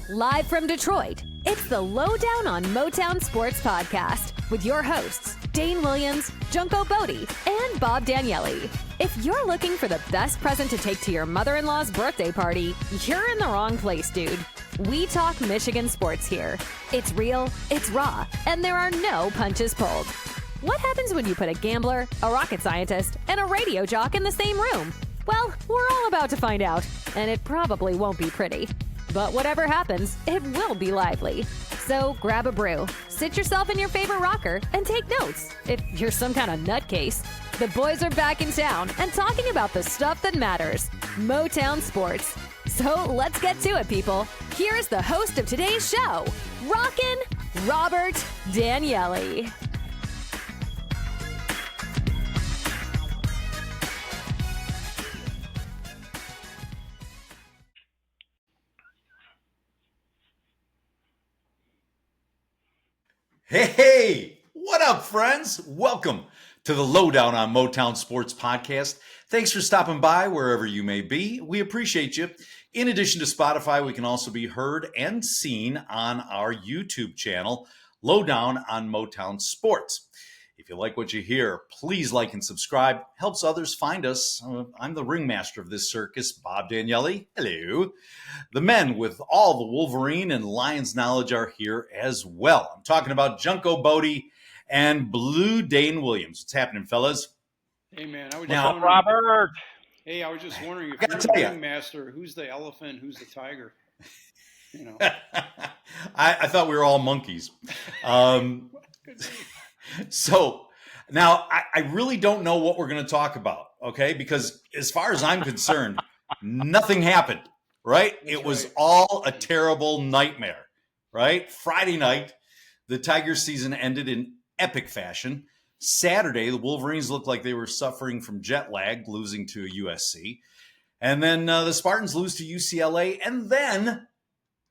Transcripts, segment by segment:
Live from Detroit, it's the Lowdown on Motown Sports Podcast with your hosts, Dane Williams, Junko Bodie, and Bob Daniele. If you're looking for the best present to take to your mother-in-law's birthday party, you're in the wrong place, dude. We talk Michigan sports here. It's real, it's raw, and there are no punches pulled. What happens when you put a gambler, a rocket scientist, and a radio jock in the same room? Well, we're all about to find out, and it probably won't be pretty. But whatever happens, it will be lively. So grab a brew, sit yourself in your favorite rocker, and take notes. If you're some kind of nutcase, the boys are back in town and talking about the stuff that matters, Motown sports. So let's get to it, people. Here's the host of today's show, Rockin' Robert Daniele. Hey, what up, friends? Welcome to the Lowdown on Motown Sports Podcast. Thanks for stopping by wherever you may be. We appreciate you. In addition to Spotify, we can also be heard and seen on our YouTube channel, Lowdown on Motown Sports. If you like what you hear, please like and subscribe. Helps others find us. I'm the ringmaster of this circus, Bob Daniele. Hello. The men with all the Wolverine and Lions knowledge are here as well. I'm talking about Junko Bodie and Blue Dane Williams. What's happening, fellas? Hey, man. I was What's up, Robert? Hey, I was just wondering if you're the ringmaster, who's the elephant, who's the tiger? You know. I thought we were all monkeys. So now I really don't know what we're going to talk about, okay? Because as far as I'm concerned, nothing happened, right? It was all a terrible nightmare, right? Friday night, the Tigers season ended in epic fashion. Saturday, the Wolverines looked like they were suffering from jet lag, losing to USC. And then the Spartans lose to UCLA. And then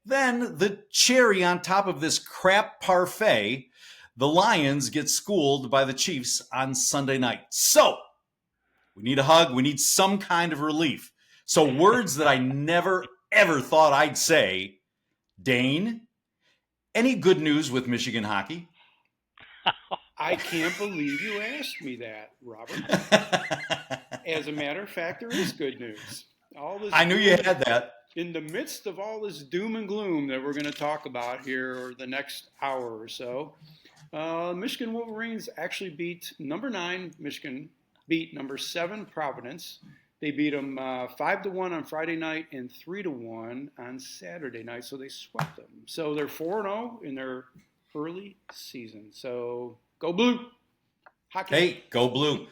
the cherry on top of this crap parfait, the Lions get schooled by the Chiefs on Sunday night. So we need a hug. We need some kind of relief. So words that I never, ever thought I'd say. Dane, any good news with Michigan hockey? I can't believe you asked me that, Robert. As a matter of fact, there is good news. I knew you had that. In the midst of all this doom and gloom that we're going to talk about here the next hour or so, Michigan Wolverines actually beat number 9 Michigan, beat number 7 Providence. They beat them 5-1 on Friday night and 3-1 on Saturday night, so they swept them. So they're 4-0 in their early season. So go Blue! Hockey. Hey, go Blue!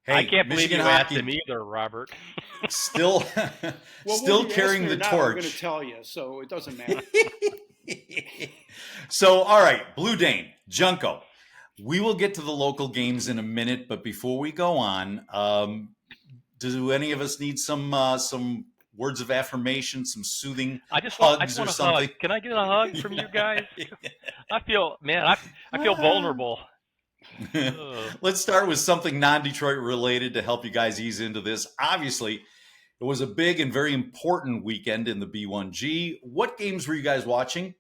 Hey, I can't believe Michigan you hockey, asked him either, Robert. Still carrying the torch. I'm going to tell you, so it doesn't matter. So, all right, Blue Dane, Junko. We will get to the local games in a minute, but before we go on, do any of us need some words of affirmation, some soothing hugs or something? Hug. Can I get a hug from you guys? I feel vulnerable. Let's start with something non-Detroit related to help you guys ease into this. Obviously, it was a big and very important weekend in the B1G. What games were you guys watching?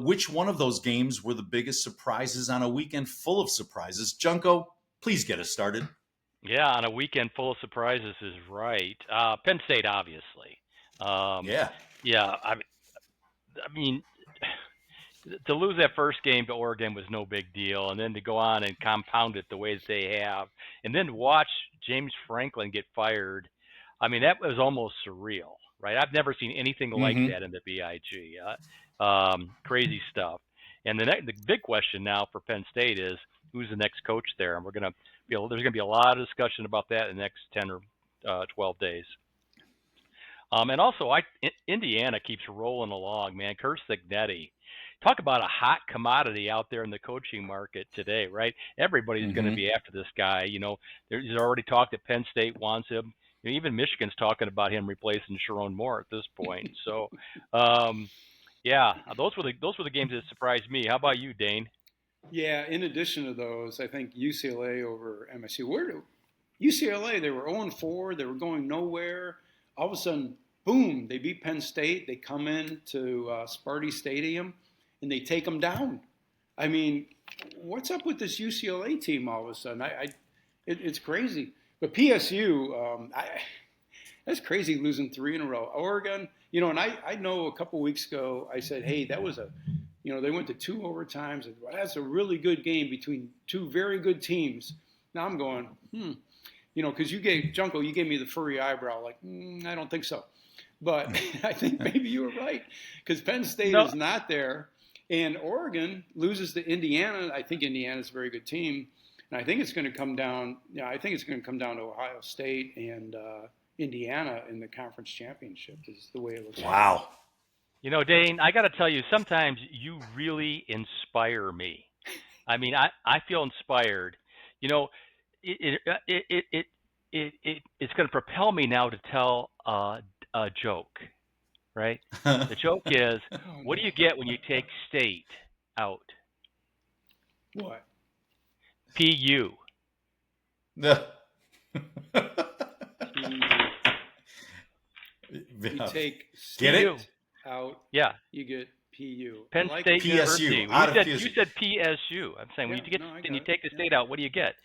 Which one of those games were the biggest surprises on a weekend full of surprises? Junko, please get us started. Yeah, on a weekend full of surprises is right. Penn State, obviously. Yeah. I mean, to lose that first game to Oregon was no big deal, and then to go on and compound it the way that they have, and then to watch James Franklin get fired, I mean, that was almost surreal, right? I've never seen anything like that in the BIG. Crazy stuff. And the big question now for Penn State is who's the next coach there, and there's going to be a lot of discussion about that in the next 10 or 12 days. And also, Indiana keeps rolling along, man. Kurt Cignetti. Talk about a hot commodity out there in the coaching market today, right? Everybody's going to be after this guy. You know, there's already talk that Penn State wants him. You know, even Michigan's talking about him replacing Sharon Moore at this point. So, yeah, those were the games that surprised me. How about you, Dane? Yeah, in addition to those, I think UCLA over MSU. UCLA, they were 0-4. They were going nowhere. All of a sudden, boom, they beat Penn State. They come in to Sparty Stadium, and they take them down. I mean, what's up with this UCLA team all of a sudden? It's crazy. But PSU, that's crazy losing 3 in a row. Oregon, and I know a couple weeks ago I said, hey, that was they went to 2 overtimes. And, well, that's a really good game between 2 very good teams. Now I'm going, because you gave me the furry eyebrow, like, I don't think so. But I think maybe you were right, because Penn State is not there. And Oregon loses to Indiana. I think Indiana's a very good team. And I think it's going to come down. I think it's going to come down to Ohio State and Indiana in the conference championship. Is the way it looks. Wow. Dane, I got to tell you, sometimes you really inspire me. I mean, I feel inspired. It's going to propel me now to tell a joke. Right? The joke is, what do you get when you take state out? What? PU. You take state out. Yeah. You get PU. Penn State University. You said PSU. I'm saying when you take the state out, what do you get?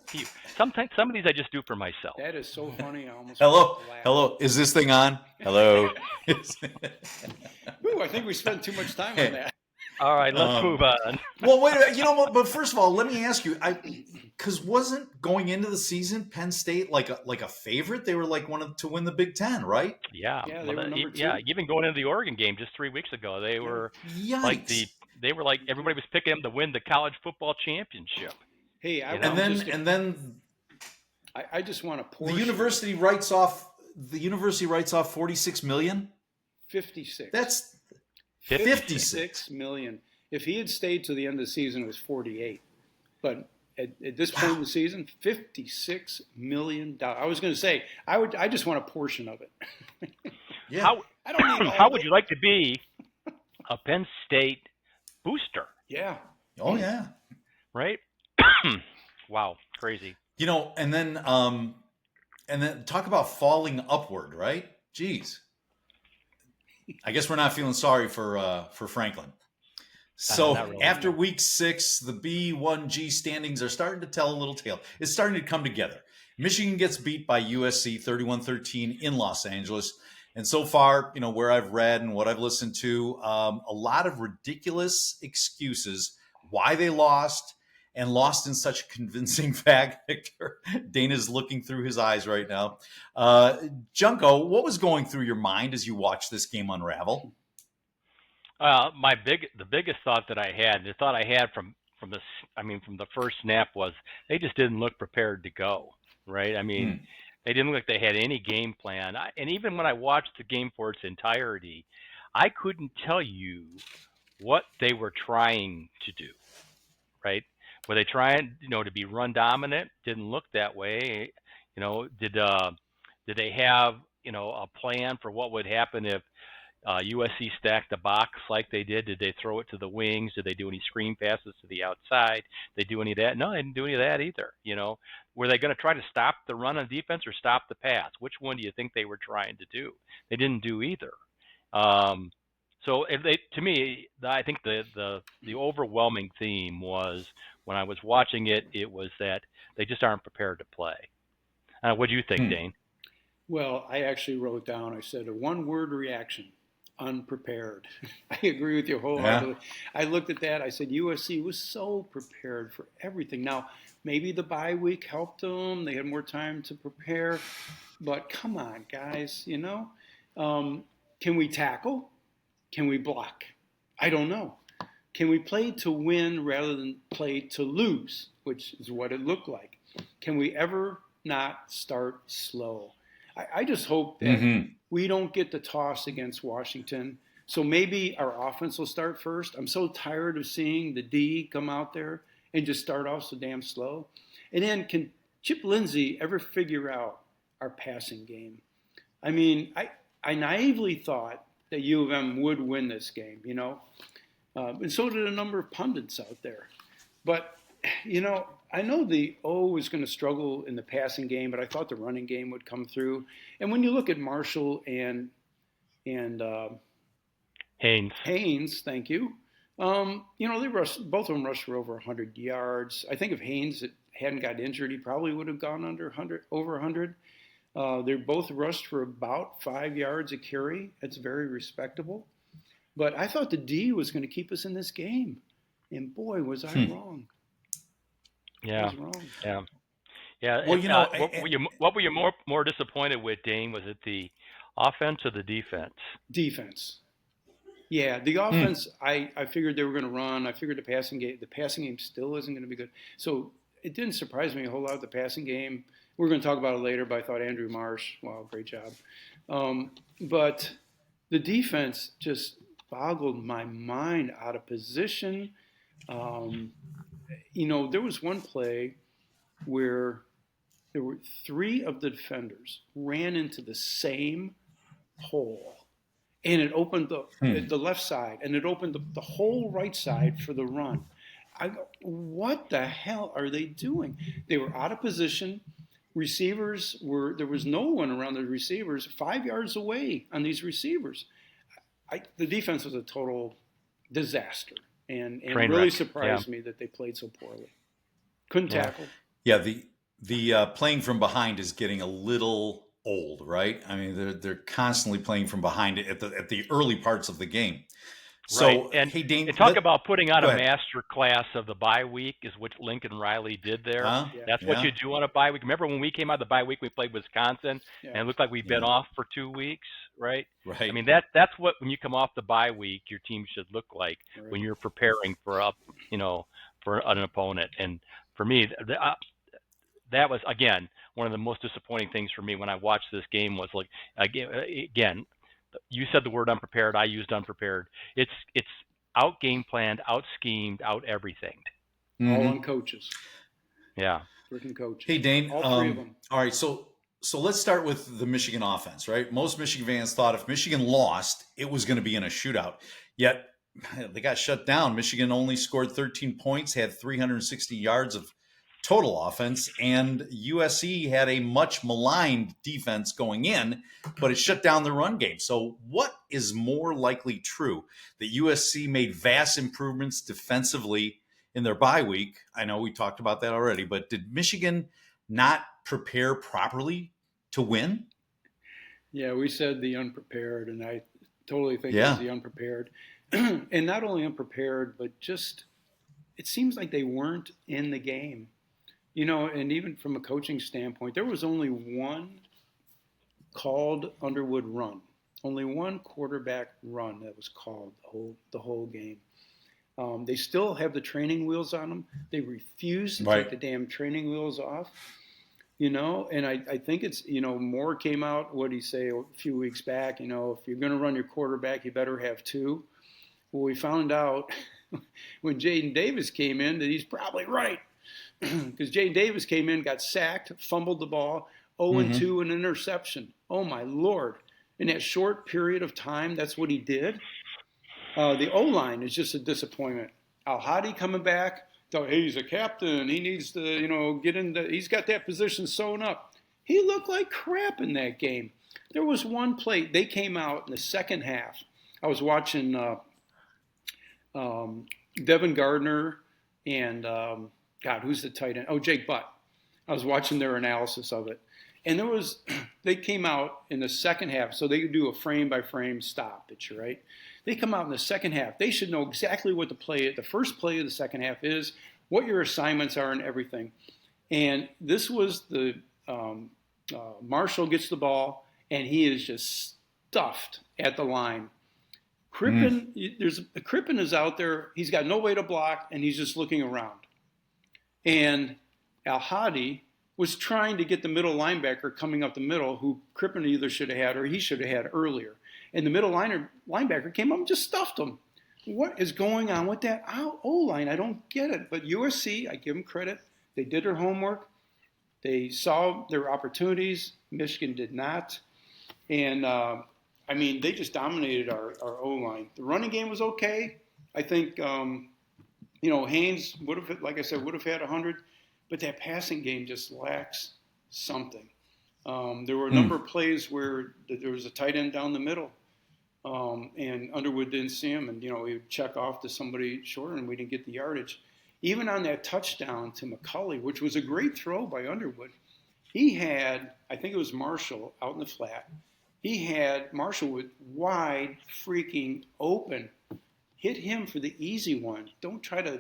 PU. Sometimes some of these I just do for myself. That is so funny. I almost Hello. Is this thing on? Hello. Ooh, I think we spent too much time on that. All right, let's move on. Well, wait. But first of all, let me ask you, because wasn't going into the season Penn State like a favorite? They were like to win the Big Ten, right? Yeah. Yeah, they were number 2. Yeah, even going into the Oregon game just 3 weeks ago, they were they were like everybody was picking them to win the college football championship. Hey, and then I just want to portion. The university writes off $46 million. 56. That's 56 million. If he had stayed to the end of the season, it was 48. But at this point in the season, $56 million. I was going to say I just want a portion of it. Yeah. How would you like to be a Penn State booster? Yeah. Oh yeah. Right. Wow, crazy. And then talk about falling upward, right? Jeez. I guess we're not feeling sorry for Franklin. So really, after week 6, the B1G standings are starting to tell a little tale. It's starting to come together. Michigan gets beat by USC 31-13 in Los Angeles. And so far, where I've read and what I've listened to, a lot of ridiculous excuses why they lost, and lost in such a convincing factor. Dana's looking through his eyes right now. Junko, what was going through your mind as you watched this game unravel? The biggest thought that I had, the thought I had from the first snap was they just didn't look prepared to go. Right? I mean, they didn't look like they had any game plan. And even when I watched the game for its entirety, I couldn't tell you what they were trying to do. Right? Were they trying, to be run dominant? Didn't look that way. Did they have, a plan for what would happen if USC stacked the box like they did? Did they throw it to the wings? Did they do any screen passes to the outside? Did they do any of that? No, they didn't do any of that either. Were they going to try to stop the run on defense or stop the pass? Which one do you think they were trying to do? They didn't do either. So to me, I think the overwhelming theme was, when I was watching it, it was that they just aren't prepared to play. What do you think, Dane? Well, I actually wrote down, I said a one-word reaction: unprepared. I agree with you wholeheartedly. Yeah. I looked at that. I said USC was so prepared for everything. Now, maybe the bye week helped them. They had more time to prepare. But come on, guys, can we tackle? Can we block? I don't know. Can we play to win rather than play to lose, which is what it looked like? Can we ever not start slow? I just hope that we don't get the toss against Washington. So maybe our offense will start first. I'm so tired of seeing the D come out there and just start off so damn slow. And then can Chip Lindsey ever figure out our passing game? I mean, I naively thought that U of M would win this game, and so did a number of pundits out there. But, I know the O was going to struggle in the passing game, but I thought the running game would come through. And when you look at Marshall and and Haynes, thank you. They rushed, both of them rushed for over 100 yards. I think if Haynes hadn't got injured, he probably would have gone over 100. They both rushed for about 5 yards a carry. That's very respectable. But I thought the D was going to keep us in this game, and boy, was I wrong. Yeah, I was wrong. Yeah. Well, what were you more disappointed with, Dane? Was it the offense or the defense? Defense. Yeah, the offense, I figured they were going to run. I figured the passing game still isn't going to be good. So it didn't surprise me a whole lot, the passing game. We're going to talk about it later, but I thought Andrew Marsh, wow, great job. But the defense just boggled my mind, out of position. There was one play where there were 3 of the defenders ran into the same hole. And it opened the left side, and it opened the whole right side for the run. I go, what the hell are they doing? They were out of position. There was no one around the receivers, 5 yards away on these receivers. The defense was a total disaster, and really surprised me that they played so poorly. Couldn't tackle. Yeah, the playing from behind is getting a little old, right? I mean, they're constantly playing from behind at the early parts of the game. So, right. And, hey, Dane, talk about putting on a master class of the bye week is what Lincoln Riley did there. That's what you do on a bye week. Remember when we came out of the bye week, we played Wisconsin, and it looked like we'd been off for 2 weeks, right? Right. I mean, that's what, when you come off the bye week, your team should look like when you're preparing for an opponent. And for me, that was, again, one of the most disappointing things for me when I watched this game was, like, again, you said the word unprepared. I used unprepared. It's out game planned, out schemed, out everything. All on coaches. Yeah. Freaking coaches. Hey, Dane. All 3 of them. All right. So let's start with the Michigan offense, right? Most Michigan fans thought if Michigan lost, it was going to be in a shootout. Yet they got shut down. Michigan only scored 13 points, had 360 yards of total offense, and USC had a much maligned defense going in, but it shut down the run game. So what is more likely true, that USC made vast improvements defensively in their bye week? I know we talked about that already, but did Michigan not prepare properly to win? Yeah, we said the unprepared, and I totally think it was the unprepared. And not only unprepared, but just, it seems like they weren't in the game. And even from a coaching standpoint, there was only one called Underwood run, only one quarterback run that was called the whole game. They still have the training wheels on them. They refuse to take the damn training wheels off. And I think it's, Moore came out, what did he say a few weeks back, if you're going to run your quarterback, you better have 2. Well, we found out when Jaden Davis came in that he's probably right. Because Jaden Davis came in, got sacked, fumbled the ball, 0-2, an interception. Oh, my Lord. In that short period of time, that's what he did. The O-line is just a disappointment. Al-Hadi coming back, thought, hey, he's a captain. He needs to, he's got that position sewn up. He looked like crap in that game. There was one play. They came out in the second half. I was watching Devin Gardner and who's the tight end? Oh, Jake Butt. I was watching their analysis of it. And they came out in the second half, so they could do a frame-by-frame stoppage, right? They come out in the second half. They should know exactly what the first play of the second half is, what your assignments are and everything. And this was the Marshall gets the ball, and he is just stuffed at the line. Crippen is out there. He's got no way to block, and he's just looking around. And Al-Hadi was trying to get the middle linebacker coming up the middle, who Crippen either should have had or he should have had earlier. And the middle linebacker came up and just stuffed him. What is going on with that O-line? I don't get it. But USC, I give them credit. They did their homework. They saw their opportunities. Michigan did not. And, they just dominated our O-line. The running game was okay. I think, Haynes would have had 100. But that passing game just lacks something. There were a number of plays where there was a tight end down the middle. and Underwood didn't see him, and he would check off to somebody shorter, and we didn't get the yardage. Even on that touchdown to McCulley, which was a great throw by Underwood, he had, I think it was Marshall out in the flat. He had Marshall with wide freaking open. Hit him for the easy one. Don't try to,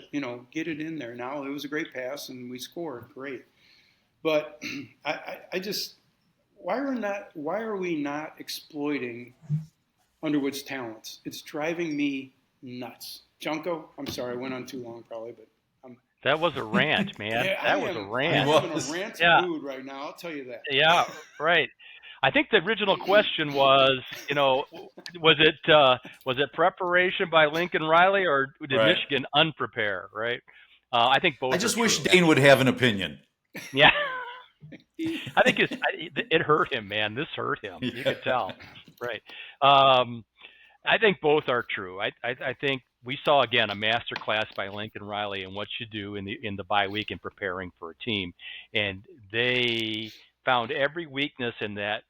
get it in there. Now, it was a great pass, and we scored. Great. But I just, why are we not exploiting Underwood's talents? It's driving me nuts. Junko, I'm sorry, I went on too long probably, but that was a rant, man. Yeah, that was a rant. I'm in a rant mood right now, I'll tell you that. Yeah, right. I think the original question was, was it preparation by Lincoln Riley, or did Michigan unprepare? Right. I think both. I just wish Dane would have an opinion. Yeah. I think it hurt him, man. This hurt him. You could tell. Right. I think both are true. I think we saw again a master class by Lincoln Riley in what you do in the bye week in preparing for a team, and they found every weakness in that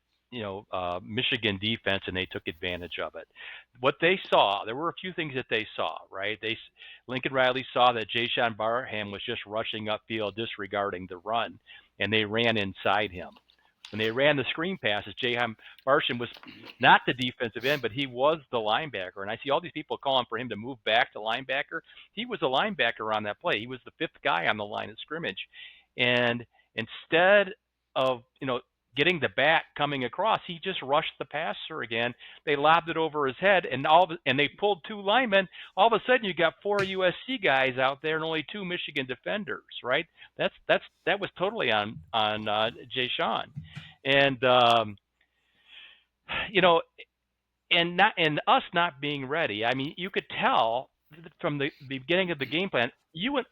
Michigan defense, and they took advantage of it. What they saw, there were a few things that they saw, right? Lincoln Riley saw that Jayshon Barham was just rushing upfield, disregarding the run, and they ran inside him. When they ran the screen passes, Jayshon Barham was not the defensive end, but he was the linebacker. And I see all these people calling for him to move back to linebacker. He was a linebacker on that play. He was the fifth guy on the line of scrimmage. And instead of, getting the back coming across, he just rushed the passer again. They lobbed it over his head, and they pulled two linemen. All of a sudden, you got four USC guys out there and only two Michigan defenders. Right? That was totally on Jayshon, and and us not being ready. I mean, you could tell from the beginning of the game plan.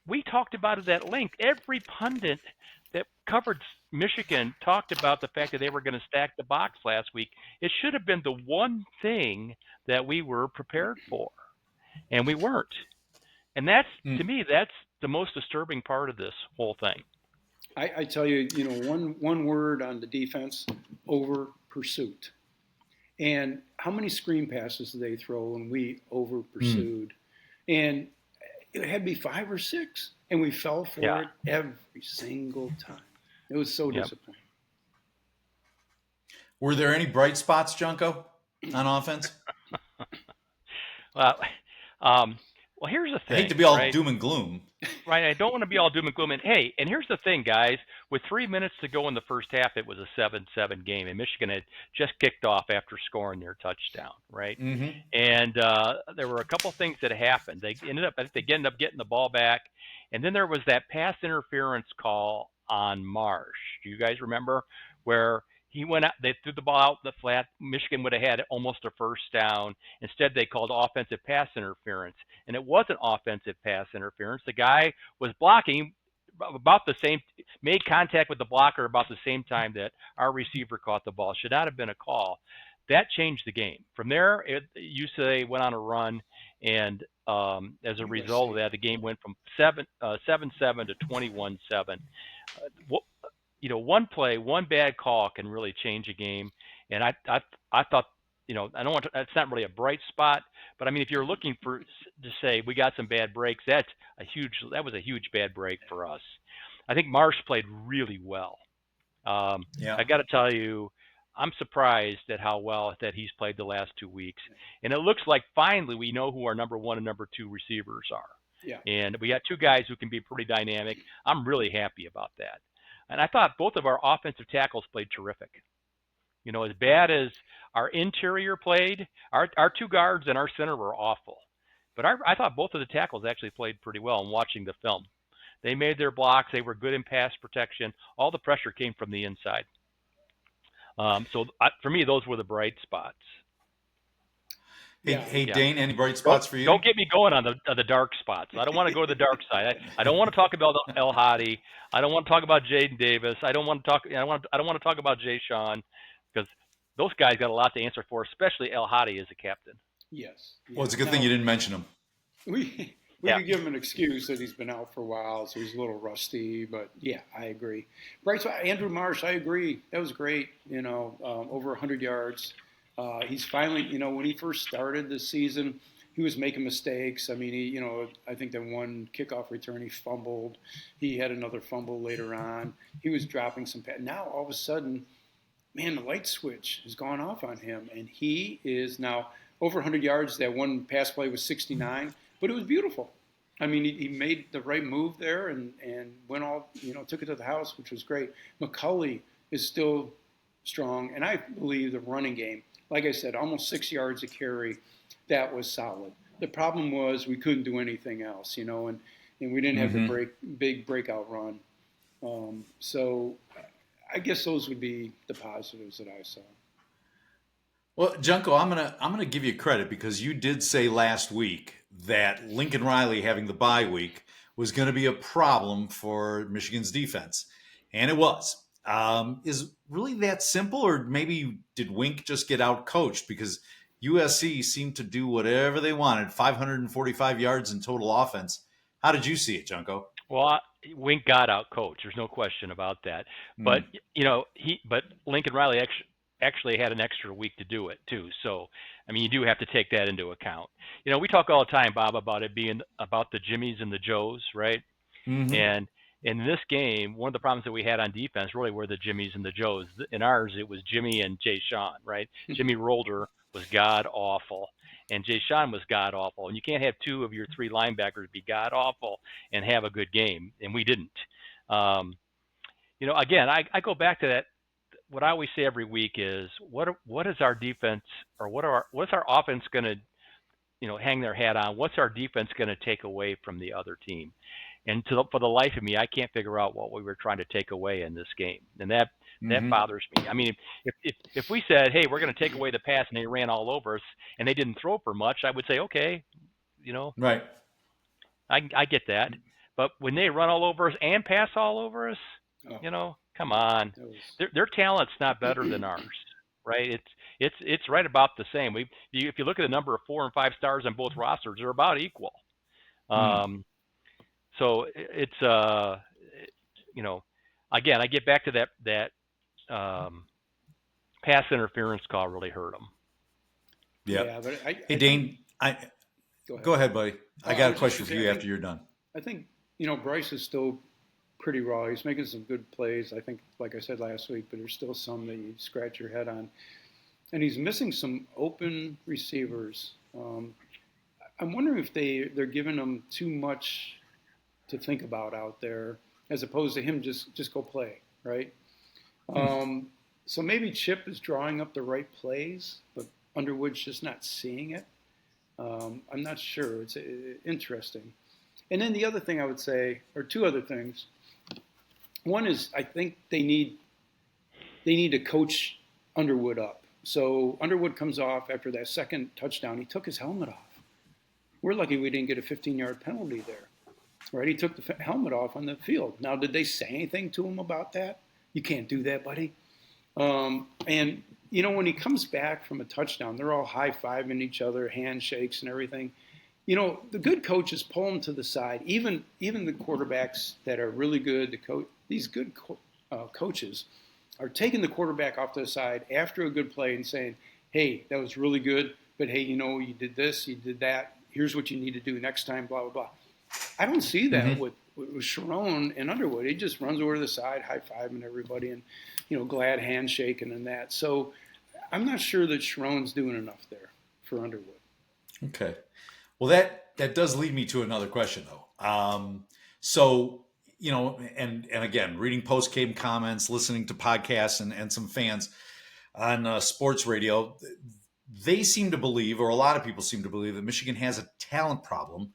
We talked about it at length. Every pundit that covered Michigan talked about the fact that they were going to stack the box last week. It should have been the one thing that we were prepared for, and we weren't. And that's, to me, that's the most disturbing part of this whole thing. I tell you, one word on the defense: over pursuit. And how many screen passes did they throw when we over pursued? And it had to be 5 or 6. And we fell for it every single time. It was so disappointing. Were there any bright spots, Junko, on offense? Well, here's the thing. I hate to be all doom and gloom. Right, I don't want to be all doom and gloom. And hey, and here's the thing, guys. With 3 minutes to go in the first half, it was a 7-7 game, and Michigan had just kicked off after scoring their touchdown, right? Mm-hmm. And there were a couple things that happened. I think they ended up getting the ball back, and then there was that pass interference call on Marsh. Do you guys remember where he went out? They threw the ball out in the flat. Michigan would have had almost a first down. Instead, they called offensive pass interference, and it wasn't offensive pass interference. The guy was blocking about the same, made contact with the blocker about the same time that our receiver caught the ball. Should not have been a call. That changed the game. From there, UCLA went on a run, and as a result of that, the game went from 7-7 to 21-7. One play, one bad call can really change a game. And I thought, I don't want to, that's not really a bright spot, but I mean, if you're looking to say we got some bad breaks, that was a huge bad break for us. I think Marsh played really well. I got to tell you, I'm surprised at how well that he's played the last 2 weeks. And it looks like finally we know who our number 1 and number 2 receivers are. Yeah. And we got 2 guys who can be pretty dynamic. I'm really happy about that. And I thought both of our offensive tackles played terrific. As bad as our interior played, our 2 guards and our center were awful. But I thought both of the tackles actually played pretty well in watching the film. They made their blocks. They were good in pass protection. All the pressure came from the inside. For me, those were the bright spots. Hey, Dane, any bright spots for you? Don't get me going on the dark spots. I don't want to go to the dark side. I don't want to talk about El Hadi. I don't want to talk about Jaden Davis. I don't want to talk about Jayshon, because those guys got a lot to answer for, especially El Hadi as a captain. Yes. Well, it's a good thing you didn't mention him. We could give him an excuse that he's been out for a while, so he's a little rusty. But yeah, I agree. Bright spot, Andrew Marsh, I agree. That was great. Over 100 yards. He's finally, when he first started this season, he was making mistakes. I mean, I think that one kickoff return he fumbled. He had another fumble later on. He was dropping some passes. Now all of a sudden, man, the light switch has gone off on him, and he is now over 100 yards. That one pass play was 69, but it was beautiful. I mean, he made the right move there and went all, took it to the house, which was great. McCulley is still strong, and I believe the running game, like I said, almost 6 yards a carry, that was solid. The problem was we couldn't do anything else, and we didn't have the big breakout run. So I guess those would be the positives that I saw. Well, Junko, I'm gonna give you credit because you did say last week that Lincoln Riley having the bye week was going to be a problem for Michigan's defense, and it was. Is really that simple, or maybe did Wink just get out coached because USC seemed to do whatever they wanted, 545 yards in total offense? How did you see it, Junko? Well, Wink got out coached. There's no question about that. But but Lincoln Riley actually had an extra week to do it too. So, I mean, you do have to take that into account. We talk all the time, Bob, about it being about the Jimmies and the Joes, right? Mm-hmm. And in this game, one of the problems that we had on defense really were the Jimmies and the Joes. In ours, it was Jimmy and Jay Sean, right? Jimmy Rolder was god awful, and Jay Sean was god awful. And you can't have two of your three linebackers be god awful and have a good game, and we didn't. Again, I go back to that. What I always say every week is, what is our defense, or what's our offense going to, hang their hat on? What's our defense going to take away from the other team? And for the life of me, I can't figure out what we were trying to take away in this game, and that bothers me. I mean, if we said, hey, we're going to take away the pass, and they ran all over us, and they didn't throw for much, I would say, okay, right. I get that. But when they run all over us and pass all over us, come on, their talent's not better than ours, right? It's right about the same. If you look at the number of 4 and 5 stars on both rosters, they're about equal. So it's again, I get back to that pass interference call really hurt them. Yeah, but hey, Dane, go ahead, buddy. I got a question for you after you're done. I think Bryce is still pretty raw. He's making some good plays. I think, like I said last week, but there's still some that you scratch your head on, and he's missing some open receivers. I'm wondering if they're giving him too much to think about out there, as opposed to him just go play, right? So maybe Chip is drawing up the right plays, but Underwood's just not seeing it. I'm not sure. It's interesting. And then the other thing I would say, or two other things. One is I think they need to coach Underwood up. So Underwood comes off after that second touchdown. He took his helmet off. We're lucky we didn't get a 15-yard penalty there. Right, he took the helmet off on the field. Now, did they say anything to him about that? You can't do that, buddy. And, when he comes back from a touchdown, they're all high-fiving each other, handshakes and everything. The good coaches pull him to the side. Even the quarterbacks that are really good, these good coaches are taking the quarterback off to the side after a good play and saying, hey, that was really good, but hey, you did this, you did that. Here's what you need to do next time, blah, blah, blah. I don't see that with Sharon and Underwood. He just runs over to the side, high-fiving everybody and, glad handshaking and that. So I'm not sure that Sharon's doing enough there for Underwood. Okay. Well, that does lead me to another question, though. So, and again, reading post-game comments, listening to podcasts and some fans on sports radio, they seem to believe, or a lot of people seem to believe, that Michigan has a talent problem.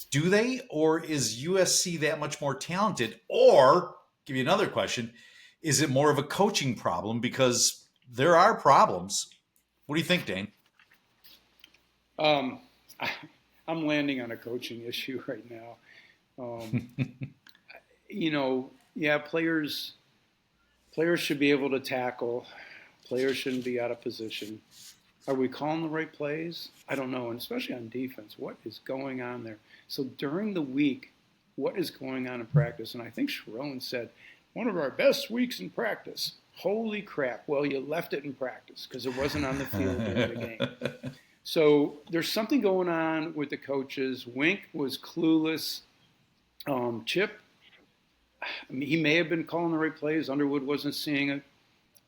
Do they, or is USC that much more talented? Or, give you another question, is it more of a coaching problem? Because there are problems. What do you think, Dane? I'm landing on a coaching issue right now. Players should be able to tackle. Players shouldn't be out of position. Are we calling the right plays? I don't know, and especially on defense, what is going on there? So during the week, what is going on in practice? And I think Sharon said, one of our best weeks in practice. Holy crap. Well, you left it in practice because it wasn't on the field during the game. So there's something going on with the coaches. Wink was clueless. Chip, he may have been calling the right plays. Underwood wasn't seeing it.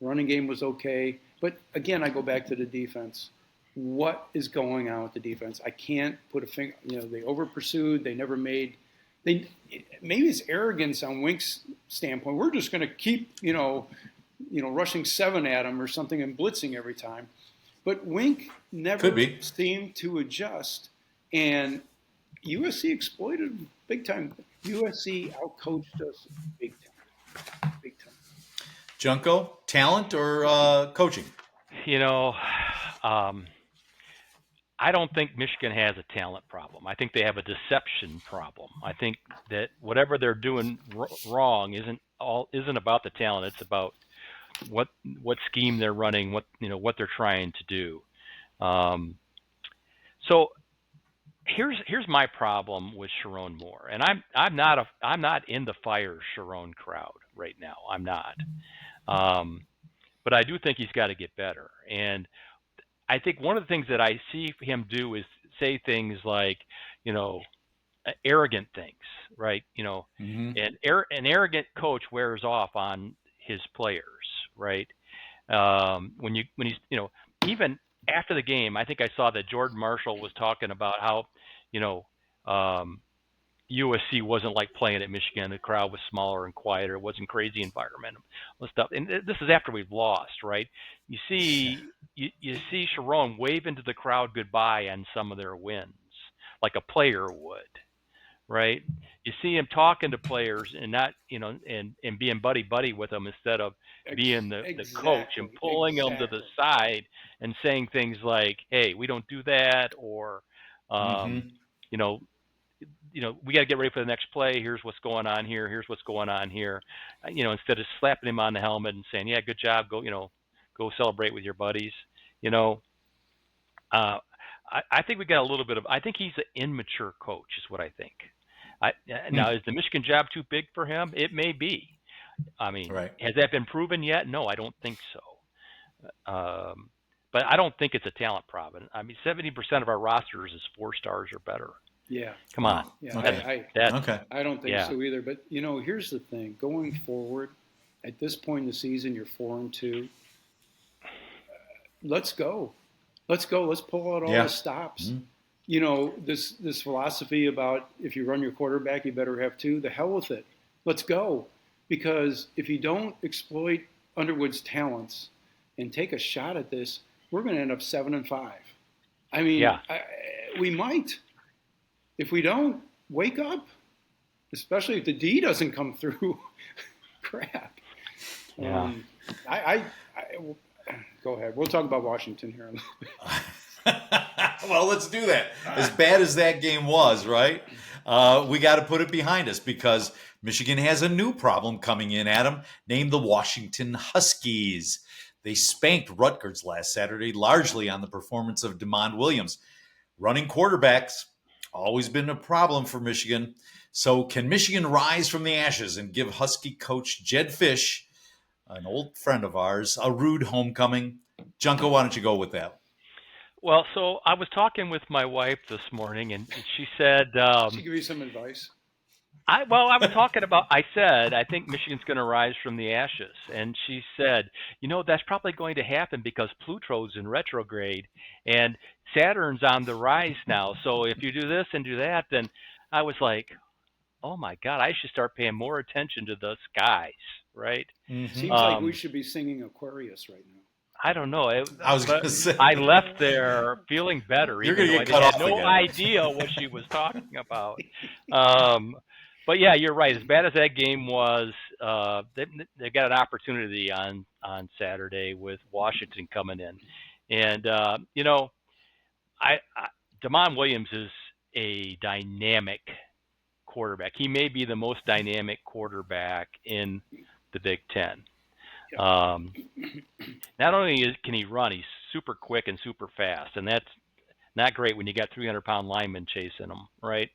Running game was okay. But again, I go back to the defense. What is going on with the defense? I can't put a finger. They over pursued. They never made. Maybe it's arrogance on Wink's standpoint. We're just going to keep rushing 7 at him or something and blitzing every time. But Wink never seemed to adjust, and USC exploited big time. USC outcoached us big time. Big time. Junko, talent or coaching? I don't think Michigan has a talent problem. I think they have a deception problem. I think that whatever they're doing wrong isn't about the talent. It's about what scheme they're running, what they're trying to do. So here's my problem with Sharon Moore, and I'm not in the fire Sharon crowd right now. I'm not, but I do think he's got to get better. And I think one of the things that I see him do is say things like, arrogant things, right? And an arrogant coach wears off on his players, right? When he's, even after the game, I think I saw that Jordan Marshall was talking about how, USC wasn't like playing at Michigan. The crowd was smaller and quieter. It wasn't crazy environment and stuff. And this is after we've lost, right? You see Sharon wave into the crowd goodbye on some of their wins, like a player would, right? You see him talking to players and not, and being buddy with them instead of being the coach and pulling them to the side and saying things like, "Hey, we don't do that," or, we got to get ready for the next play. Here's what's going on here. Here's what's going on here. Instead of slapping him on the helmet and saying, "Yeah, good job. Go celebrate with your buddies." I think we got a little bit of. I think he's an immature coach, is what I think. Now, is the Michigan job too big for him? It may be. I mean, Has that been proven yet? No, I don't think so. But I don't think it's a talent problem. I mean, 70% of our rosters is 4 stars or better. Yeah. Come on. Yeah. Okay. I don't think so either. But here's the thing: going forward, at this point in the season, you're 4-2. Let's go. Let's pull out all the stops. This philosophy about if you run your quarterback, you better have 2. The hell with it. Let's go. Because if you don't exploit Underwood's talents and take a shot at this, we're going to end up 7-5. I mean, we might. If we don't, wake up. Especially if the D doesn't come through. Crap. Yeah. I go ahead. We'll talk about Washington here in a little bit. Well, let's do that. As bad as that game was, right? We got to put it behind us because Michigan has a new problem coming in, Adam, named the Washington Huskies. They spanked Rutgers last Saturday, largely on the performance of DeMond Williams. Running quarterbacks, always been a problem for Michigan. So can Michigan rise from the ashes and give Husky coach Jedd Fisch, an old friend of ours, a rude homecoming? Junko, why don't you go with that? Well, so I was talking with my wife this morning, and she said... she give you some advice? I said, I think Michigan's going to rise from the ashes. And she said, that's probably going to happen because Pluto's in retrograde and Saturn's on the rise now. So if you do this and do that, then I was like, oh my God, I should start paying more attention to the skies, right? Mm-hmm. Seems like we should be singing Aquarius right now. I don't know. I was going to say. I left there feeling better. You're going to get cut off again. I had no idea what she was talking about. But yeah, you're right. As bad as that game was, they got an opportunity on Saturday with Washington coming in, and DeMond Williams is a dynamic quarterback. He may be the most dynamic quarterback in the Big Ten. Not only can he run, he's super quick and super fast, and that's not great when you got 300-pound linemen chasing him, right?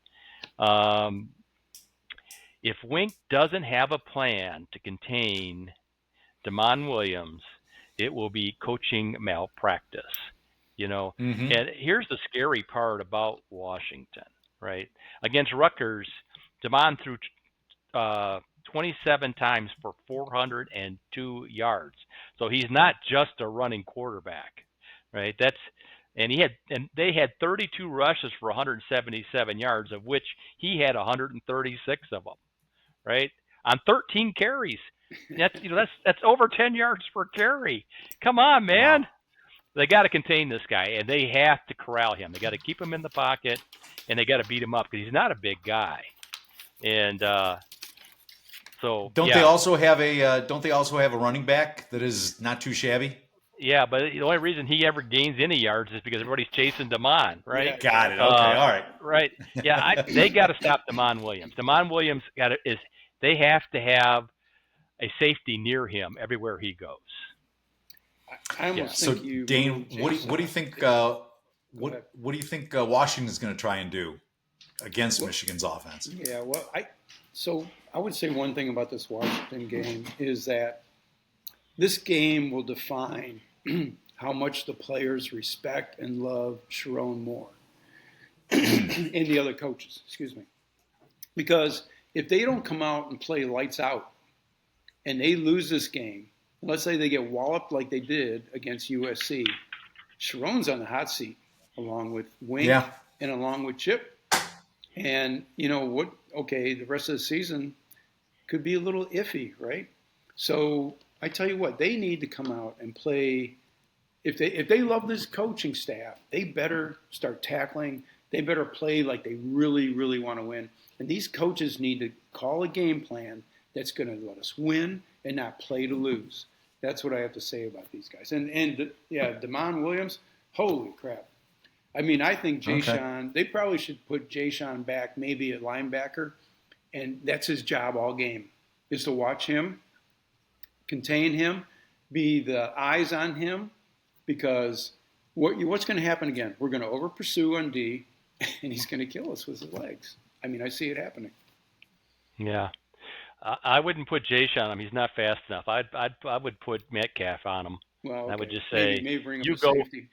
If Wink doesn't have a plan to contain DeMond Williams, it will be coaching malpractice. Mm-hmm. And here's the scary part about Washington, right? Against Rutgers, DeMond threw 27 times for 402 yards. So he's not just a running quarterback, right? And they had 32 rushes for 177 yards, of which he had 136 of them, right? On 13 carries. That's over 10 yards per carry. Come on, man. Wow. They got to contain this guy, and they have to corral him. They got to keep him in the pocket, and they got to beat him up because he's not a big guy. And so don't they also have a running back that is not too shabby? Yeah, but the only reason he ever gains any yards is because everybody's chasing DeMond, right? Yeah, got it. Okay, all right. Right. Yeah, they got to stop DeMond Williams. DeMond Williams they have to have a safety near him everywhere he goes. I almost think so, Dane, what do you think? What do you think Washington's going to try and do against Michigan's offense? Yeah, well, I would say one thing about this Washington game is that this game will define how much the players respect and love Sharon Moore and the other coaches. Excuse me, because if they don't come out and play lights out, and they lose this game. Let's say they get walloped like they did against USC. Sharon's on the hot seat along with Wink and along with Chip. And you know what? Okay, the rest of the season could be a little iffy, right? So I tell you what, they need to come out and play. If they love this coaching staff, they better start tackling. They better play like they really, really want to win. And these coaches need to call a game plan that's going to let us win and not play to lose. That's what I have to say about these guys. And DeMond Williams, holy crap. I mean, I think Jay-Sean, they probably should put Jay-Sean back maybe at linebacker, and that's his job all game, is to watch him, contain him, be the eyes on him, because what's going to happen again? We're going to over-pursue on D, and he's going to kill us with his legs. I mean, I see it happening. Yeah. I wouldn't put Jay-Sean on him. He's not fast enough. I would put Metcalf on him. Well, okay. I would just say, maybe bring him you go. Safety.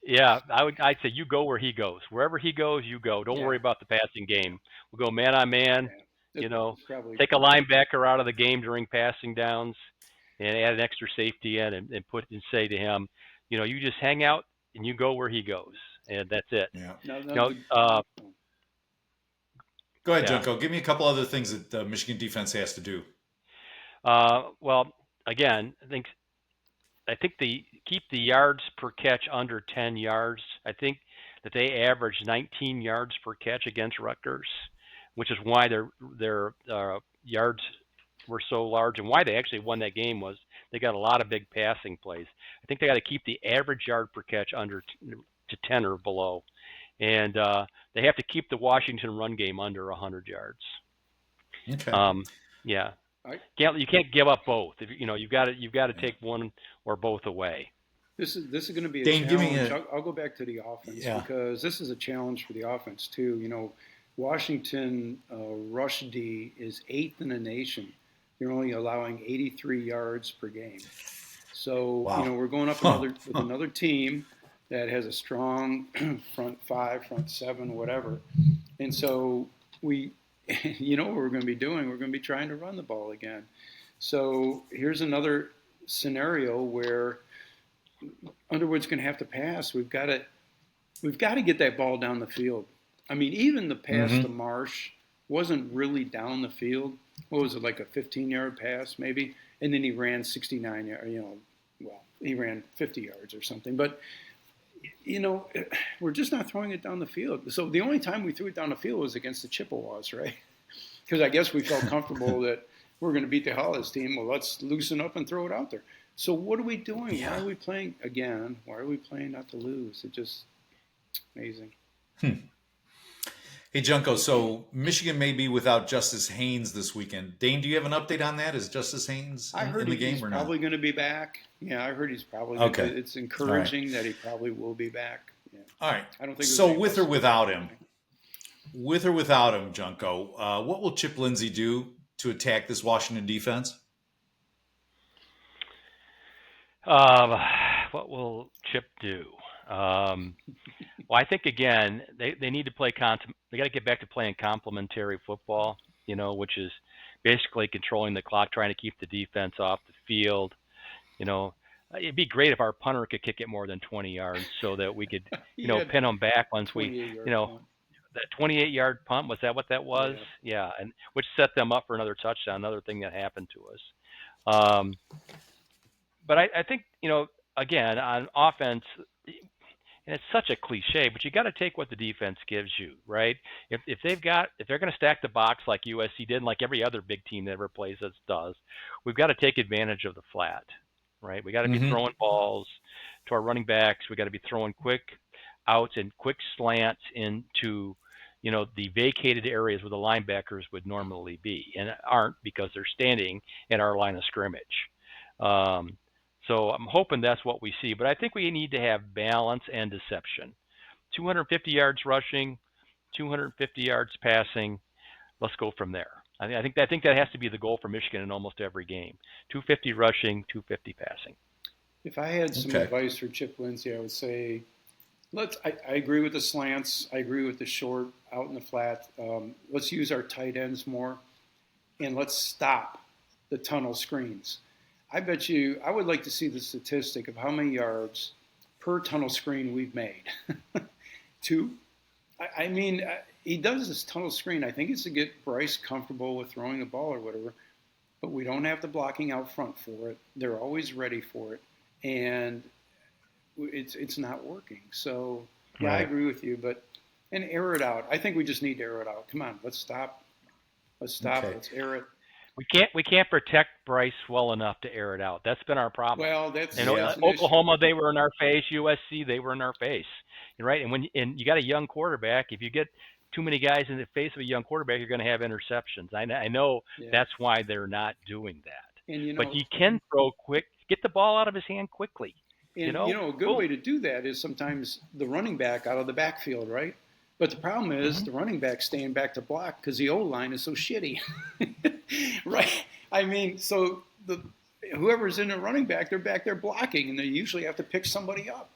Yeah, I'd say you go where he goes. Wherever he goes, you go. Don't worry about the passing game. We'll go man on man. Yeah. Take a linebacker out of the game during passing downs, and add an extra safety in, and say to him, you just hang out and you go where he goes, and that's it. Yeah. Go ahead, Junko. Give me a couple other things that the Michigan defense has to do. Well, again, I think they keep the yards per catch under 10 yards. I think that they averaged 19 yards per catch against Rutgers, which is why their yards were so large, and why they actually won that game was they got a lot of big passing plays. I think they got to keep the average yard per catch under to 10 or below. And they have to keep the Washington run game under 100 yards. Okay. Yeah. You can't give up both. You've got to take one or both away. This is going to be a challenge. I'll go back to the offense because this is a challenge for the offense too. Washington rush D is 8th in the nation. You're only allowing 83 yards per game. So we're going up with another team that has a strong front 5, front 7, whatever. And so what we're going to be doing? We're going to be trying to run the ball again. So here's another scenario where Underwood's going to have to pass. We've got to get that ball down the field. I mean, even the pass to Marsh wasn't really down the field. What was it, like a 15-yard pass maybe? And then he ran 69 yards, he ran 50 yards or something. But we're just not throwing it down the field. So the only time we threw it down the field was against the Chippewas, right? Because I guess we felt comfortable that we're going to beat the hell out of this team. Well, let's loosen up and throw it out there. So what are we doing? Yeah. Why are we playing again? Why are we playing not to lose? It's just amazing. Hey, Junko, so Michigan may be without Justice Haynes this weekend. Dane, do you have an update on that? Is Justice Haynes in the game or not? He's probably going to be back. Yeah, I heard he's probably going to. It's encouraging that he probably will be back. Yeah. All right. I don't think so with or without him, Junko, what will Chip Lindsey do to attack this Washington defense? Um, what will Chip do? Um, well, I think again they need to play. They got to get back to playing complementary football. Which is basically controlling the clock, trying to keep the defense off the field. It'd be great if our punter could kick it more than 20 yards, so that we could, Yeah, pin them back once we, 28-yard punt. that 28-yard punt. Was that what that was? Yeah, and which set them up for another touchdown. Another thing that happened to us. But I think again on offense, and it's such a cliche, but you got to take what the defense gives you, right? If they're going to stack the box like USC did, and like every other big team that ever plays us does, we've got to take advantage of the flat, right? We got to be throwing balls to our running backs. We got to be throwing quick outs and quick slants into the vacated areas where the linebackers would normally be and aren't, because they're standing in our line of scrimmage. So I'm hoping that's what we see. But I think we need to have balance and deception. 250 yards rushing, 250 yards passing. Let's go from there. I think that has to be the goal for Michigan in almost every game. 250 rushing, 250 passing. If I had some advice for Chip Lindsey, I would say, I agree with the slants. I agree with the short out in the flat. Let's use our tight ends more, and let's stop the tunnel screens. I bet you, I would like to see the statistic of how many yards per tunnel screen we've made. 2. I mean, he does this tunnel screen. I think it's to get Bryce comfortable with throwing the ball or whatever, but we don't have the blocking out front for it. They're always ready for it, and it's not working. So, yeah, right. I agree with you, and air it out. I think we just need to air it out. Come on, let's stop. Okay. Let's air it. We can't protect Bryce well enough to air it out. That's been our problem. Well, that's Oklahoma. They were in our face. USC, they were in our face. Right, and you got a young quarterback. If you get too many guys in the face of a young quarterback, you're going to have interceptions. I know that's why they're not doing that. And but you can throw quick, get the ball out of his hand quickly. And a good way to do that is sometimes the running back out of the backfield, right? But the problem is the running back staying back to block because the O-line is so shitty, right? I mean, so whoever's in the running back, they're back there blocking, and they usually have to pick somebody up.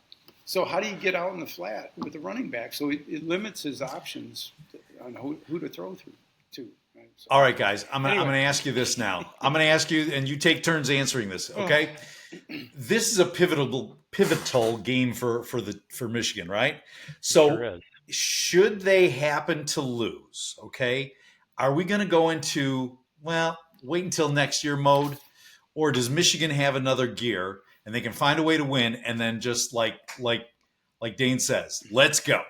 So how do you get out in the flat with the running back? So it limits his options on who to throw through to. Right? So, all right, guys, I'm going to ask you this now. I'm going to ask you, and you take turns answering this, okay? This is a pivotal game for Michigan, right? So. Sure is. Should they happen to lose, okay, are we going to go into, wait until next year mode? Or does Michigan have another gear and they can find a way to win and then just like Dane says, let's go?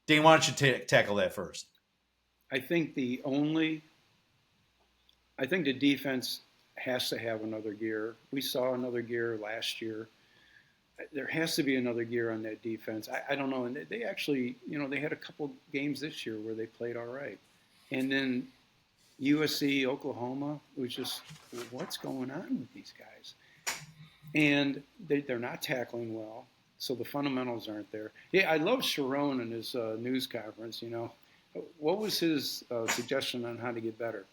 Dane, why don't you tackle that first? I think the defense has to have another gear. We saw another gear last year. There has to be another gear on that defense. I don't know. And they actually, they had a couple games this year where they played all right. And then USC, Oklahoma, it was just, what's going on with these guys? And they're not tackling well, so the fundamentals aren't there. Yeah, I love Sharon in his news conference, What was his suggestion on how to get better?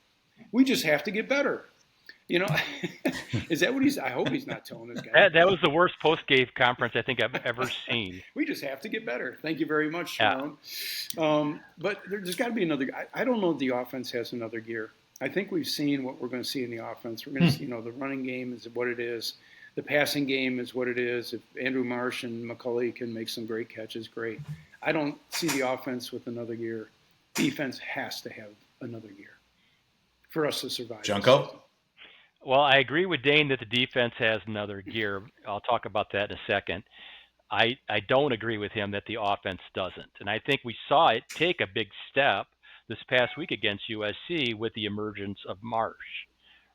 We just have to get better. Is that what I hope he's not telling this guy. That was the worst post-game conference I think I've ever seen. We just have to get better. Thank you very much, Sharon. Yeah. But there's got to be another. I don't know if the offense has another gear. I think we've seen what we're going to see in the offense. We're going to see, the running game is what it is. The passing game is what it is. If Andrew Marsh and McCulley can make some great catches, great. I don't see the offense with another gear. Defense has to have another gear for us to survive. Junko? Well, I agree with Dane that the defense has another gear. I'll talk about that in a second. I don't agree with him that the offense doesn't. And I think we saw it take a big step this past week against USC with the emergence of Marsh,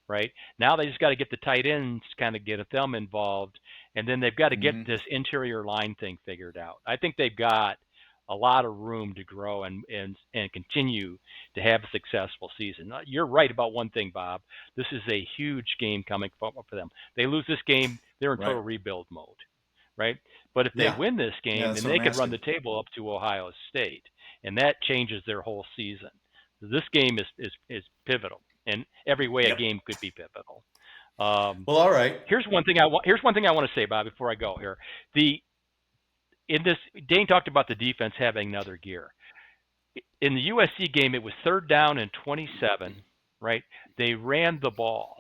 right? Now they just got to get the tight ends, kind of get them involved, and then they've got to get this interior line thing figured out. I think they've got a lot of room to grow and continue to have a successful season. You're right about one thing, Bob. This is a huge game coming for them. They lose this game, they're in total rebuild mode, right? But if they win this game, then they can run the table up to Ohio State, and that changes their whole season. This game is pivotal, and every way a game could be pivotal. Well, all right. Here's one thing I want to say, Bob, before I go here. Dane talked about the defense having another gear. In the USC game, it was 3rd down and 27, right? They ran the ball,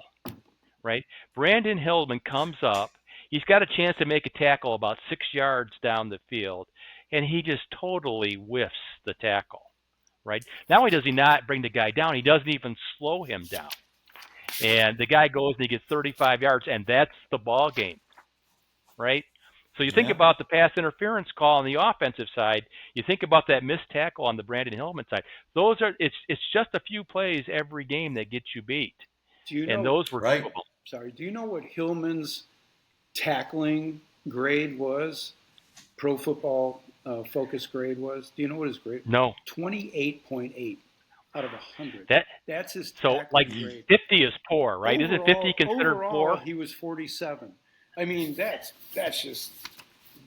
right? Brandon Hillman comes up. He's got a chance to make a tackle about 6 yards down the field, and he just totally whiffs the tackle, right? Not only does he not bring the guy down, he doesn't even slow him down. And the guy goes and he gets 35 yards, and that's the ball game, right? So you think about the pass interference call on the offensive side. You think about that missed tackle on the Brandon Hillman side. It's just a few plays every game that get you beat. And those were right. doable. Sorry, do you know what Hillman's tackling grade was? Pro Football Focus grade was? Do you know what his grade? No. 28.8 out of 100. That's his tackling grade. 50 is poor, right? Isn't 50 considered poor? He was 47. I mean, that's just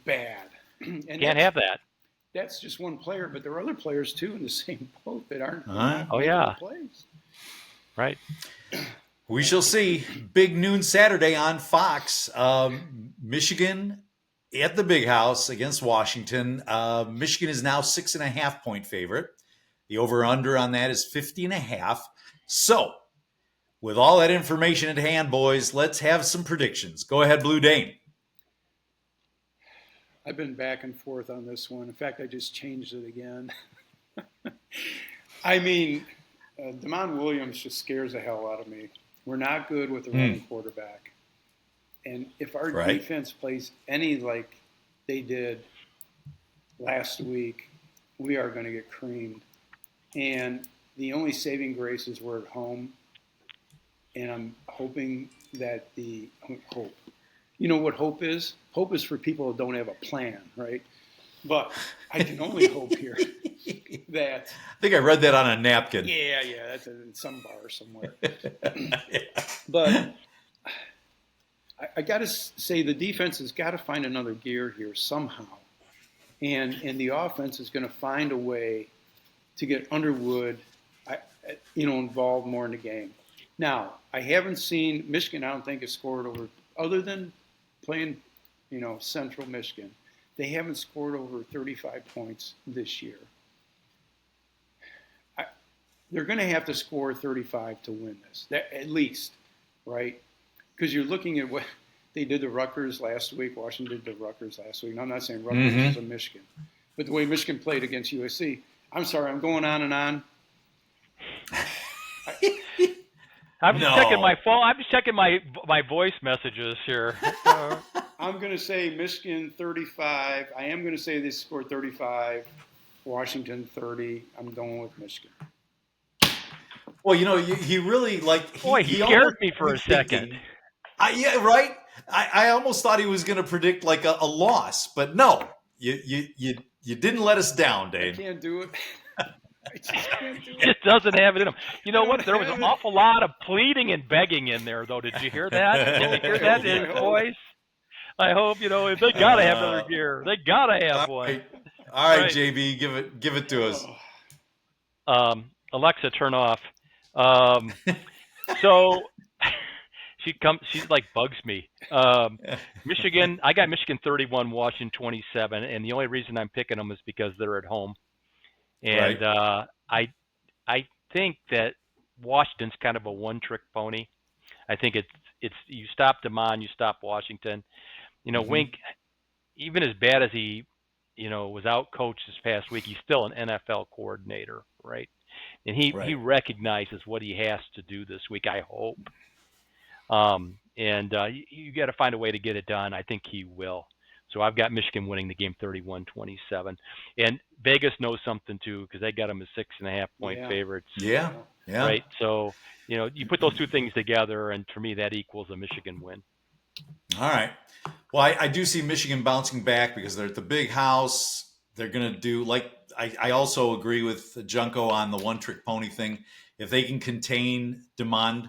bad. And can't have that. That's just one player, but there are other players too in the same boat that aren't. Plays. Right. We shall see. Big noon Saturday on Fox. Michigan at the Big House against Washington. Michigan is now 6.5-point favorite. The over-under on that is 50.5. So, with all that information at hand, boys, let's have some predictions. Go ahead, Blue Dane. I've been back and forth on this one. In fact, I just changed it again. I mean, Damon Williams just scares the hell out of me. We're not good with the running quarterback. And if our defense plays any like they did last week, we are going to get creamed. And the only saving grace is we're at home. And I'm hoping that hope. You know what hope is? Hope is for people who don't have a plan, right? But I can only hope here that. I think I read that on a napkin. Yeah, that's in some bar somewhere. But I got to say the defense has got to find another gear here somehow, and the offense is going to find a way to get Underwood, involved more in the game. Now, I haven't seen Michigan. I don't think has scored over, other than playing, Central Michigan. They haven't scored over 35 points this year. They're going to have to score 35 to win this, at least, right? Because you're looking at what they did to Rutgers last week. Washington did to Rutgers last week. And I'm not saying Rutgers is a Michigan. But the way Michigan played against USC, I'm sorry, I'm going on and on. I'm just checking my phone. I'm just checking my voice messages here. I'm going to say Michigan 35. I am going to say they scored 35. Washington 30. I'm going with Michigan. Well, he really he scared me for a second. Yeah, right. I almost thought he was going to predict like a loss, but no, you didn't let us down, Dave. I can't do it. I just can't do it. He just doesn't have it in him. You know what? There was an awful lot of pleading and begging in there, though. Did you hear that? Did you hear that in his voice? I hope they got to have another gear. They got to have one. All right, JB, give it to us. Alexa, turn off. So she bugs me. Michigan, I got Michigan 31, Washington 27, and the only reason I'm picking them is because they're at home. And I think that Washington's kind of a one-trick pony. I think it's you stop Damon, you stop Washington. Wink, even as bad as he, was out-coached this past week, he's still an NFL coordinator, right? And he recognizes what he has to do this week, I hope. You got to find a way to get it done. I think he will. So I've got Michigan winning the game 31-27. And Vegas knows something, too, because they got them as 6.5-point favorites. Yeah. Right? So, you put those two things together, and for me, that equals a Michigan win. All right. Well, I do see Michigan bouncing back because they're at the Big House. They're going to do, I also agree with Junko on the one-trick pony thing. If they can contain Demond,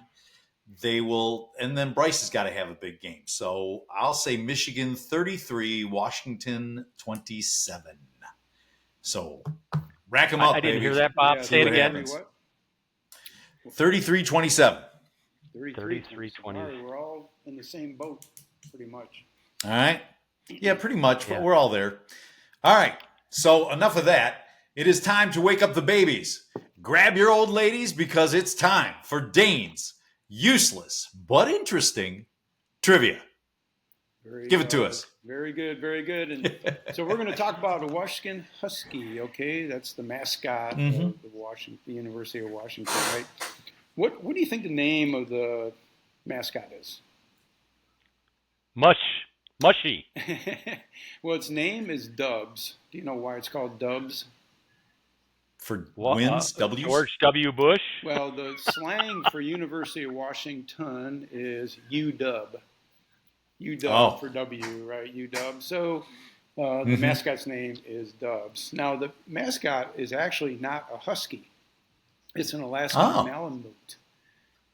they will, and then Bryce has got to have a big game. So I'll say Michigan 33, Washington 27. So rack them up. I didn't hear that, Bob. Say it again. 33-27. 33-20. We're all in the same boat, pretty much. All right. Yeah, pretty much. Yeah. We're all there. All right. So enough of that. It is time to wake up the babies. Grab your old ladies because it's time for Dane's useless but interesting trivia. Give it to us. Very good, very good. And so we're going to talk about a Washington Husky, okay? That's the mascot of the University of Washington, right? What do you think the name of the mascot is? Mushy. Well, its name is Dubs. Do you know why it's called Dubs? For wins, W's? George W. Bush? Well, the slang for University of Washington is UW. UW for W, right? UW. So the mascot's name is Dubs. Now, the mascot is actually not a husky. It's an Alaskan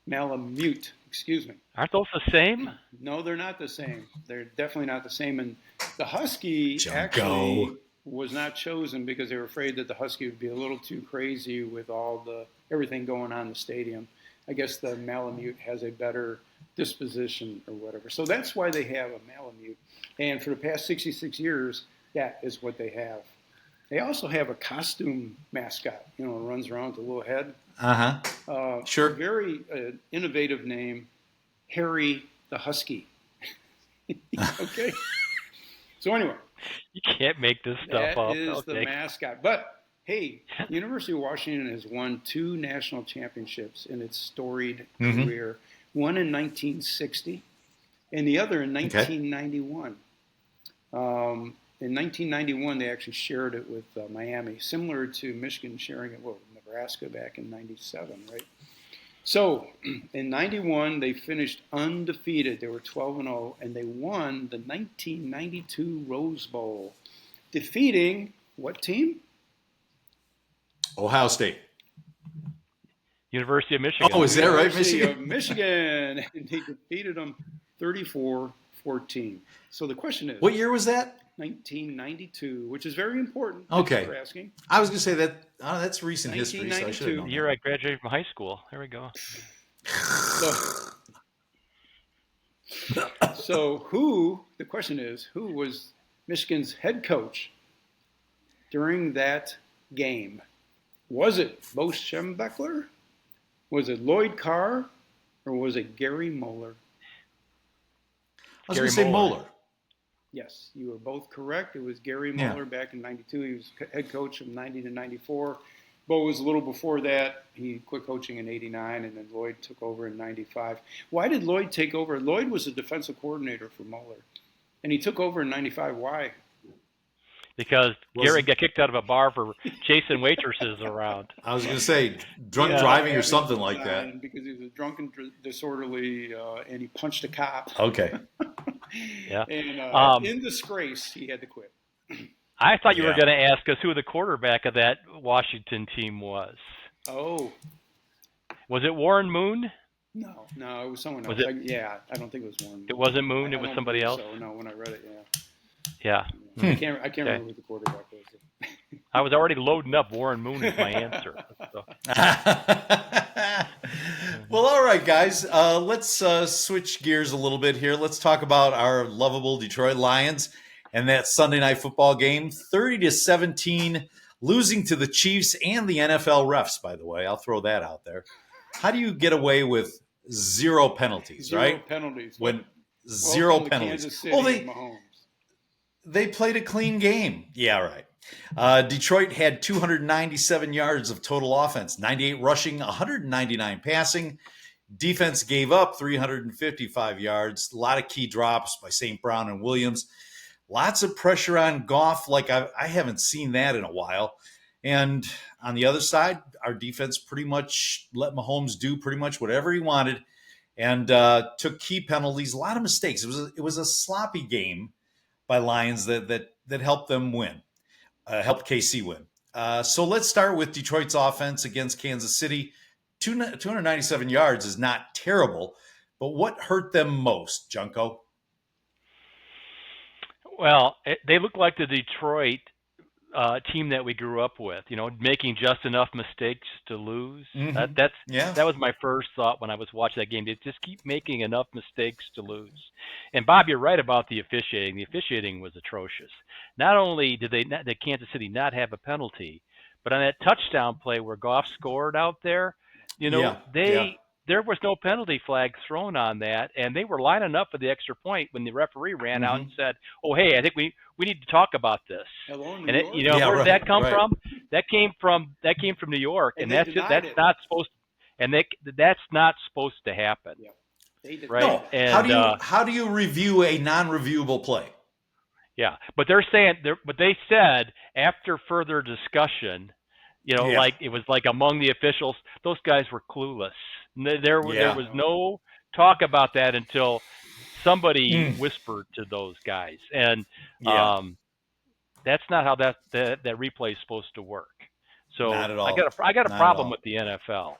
Malamute, excuse me. Aren't those the same? No, they're not the same. They're definitely not the same. And the husky actually was not chosen because they were afraid that the husky would be a little too crazy with everything going on in the stadium. I guess the Malamute has a better disposition or whatever. So that's why they have a Malamute. And for the past 66 years, that is what they have. They also have a costume mascot, it runs around with a little head. Sure. Very innovative name, Harry the Husky. Okay. So anyway. You can't make this stuff up. That is the mascot. But, hey, University of Washington has won 2 national championships in its storied career. One in 1960 and the other in 1991. In 1991, they actually shared it with Miami, similar to Michigan sharing it with Nebraska back in 97, right? So, in 91, they finished undefeated. They were 12-0, and they won the 1992 Rose Bowl, defeating what team? Ohio State. University of Michigan. Oh, is that right? University of Michigan. And they defeated them 34-14. So the question is... What year was that? 1992, which is very important. Okay. For asking. I was going to say that's recent history, so I should have known. The year I graduated from high school. There we go. So the question is, who was Michigan's head coach during that game? Was it Bo Schembechler? Was it Lloyd Carr? Or was it Gary Moeller? I was going to say Moeller. Yes, you were both correct. It was Gary Moeller back in 92. He was head coach from 90 to 94. Bo was a little before that. He quit coaching in 89, and then Lloyd took over in 95. Why did Lloyd take over? Lloyd was the defensive coordinator for Moeller, and he took over in 95. Why? Because Gary got kicked out of a bar for chasing waitresses around. I was going to say drunk driving or something like that. Because he was a drunken, disorderly, and he punched a cop. Okay. Yeah. And in disgrace, he had to quit. I thought you were going to ask us who the quarterback of that Washington team was. Oh. Was it Warren Moon? No, it was someone else. Was it? I don't think it was Warren Moon. It wasn't Moon? It was somebody else? So, no, when I read it, Yeah. I can't remember who the quarterback was. I was already loading up Warren Moon as my answer. So. Well, all right, guys. Let's switch gears a little bit here. Let's talk about our lovable Detroit Lions and that Sunday night football game, 30-17, losing to the Chiefs and the NFL refs, by the way. I'll throw that out there. How do you get away with 0 penalties, right? Zero penalties. When 0 penalties. Kansas City Mahomes. They played a clean game. Yeah, right. Detroit had 297 yards of total offense, 98 rushing, 199 passing. Defense gave up 355 yards. A lot of key drops by St. Brown and Williams. Lots of pressure on Goff, like I haven't seen that in a while. And on the other side, our defense pretty much let Mahomes do pretty much whatever he wanted and took key penalties. A lot of mistakes. It was a sloppy game by Lions that helped them win, helped KC win. So let's start with Detroit's offense against Kansas City. 297 yards is not terrible, but what hurt them most, Junko? Well, they look like the Detroit team that we grew up with, making just enough mistakes to lose. Mm-hmm. That was my first thought when I was watching that game. They just keep making enough mistakes to lose. And Bob, you're right about the officiating. The officiating was atrocious. Not only did Kansas City not have a penalty, but on that touchdown play where Goff scored out there, there was no penalty flag thrown on that, and they were lining up for the extra point when the referee ran out and said, "Oh, hey, I think we need to talk about this." Hello, New and York? where did that come from? That came from New York, And that's not supposed, that's not supposed to happen. Yeah. They did right? No. And, how do you review a non-reviewable play? Yeah, but they said after further discussion, like it was like among the officials, those guys were clueless. There was no talk about that until somebody whispered to those guys, and that's not how that replay is supposed to work. So not at all. I got a problem with the NFL.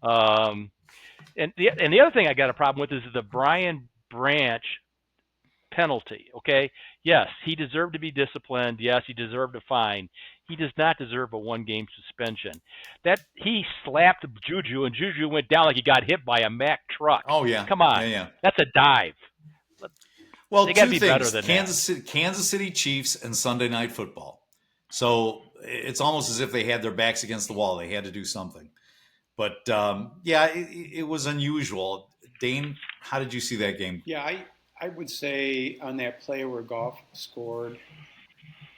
And the other thing I got a problem with is the Brian Branch penalty. Okay, yes, he deserved to be disciplined. Yes, he deserved a fine. He does not deserve a one-game suspension. That he slapped Juju, and Juju went down like he got hit by a Mack truck. Oh yeah, come on, yeah. That's a dive. Well, they two gotta be things: better than Kansas City Chiefs and Sunday Night Football. So it's almost as if they had their backs against the wall. They had to do something. But it was unusual. Dane, how did you see that game? Yeah, I would say on that play where Goff scored,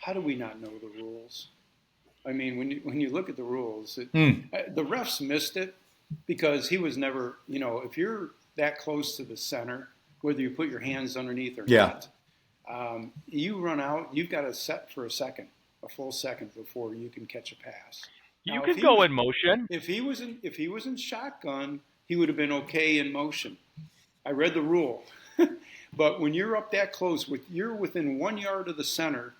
how do we not know the rules? I mean, when you look at the rules, the refs missed it because he was never, if you're that close to the center, whether you put your hands underneath or not, you run out, you've got to set for a full second before you can catch a pass. You could go in motion. If he was in shotgun, he would have been okay in motion. I read the rule. But when you're up that close, you're within 1 yard of the center,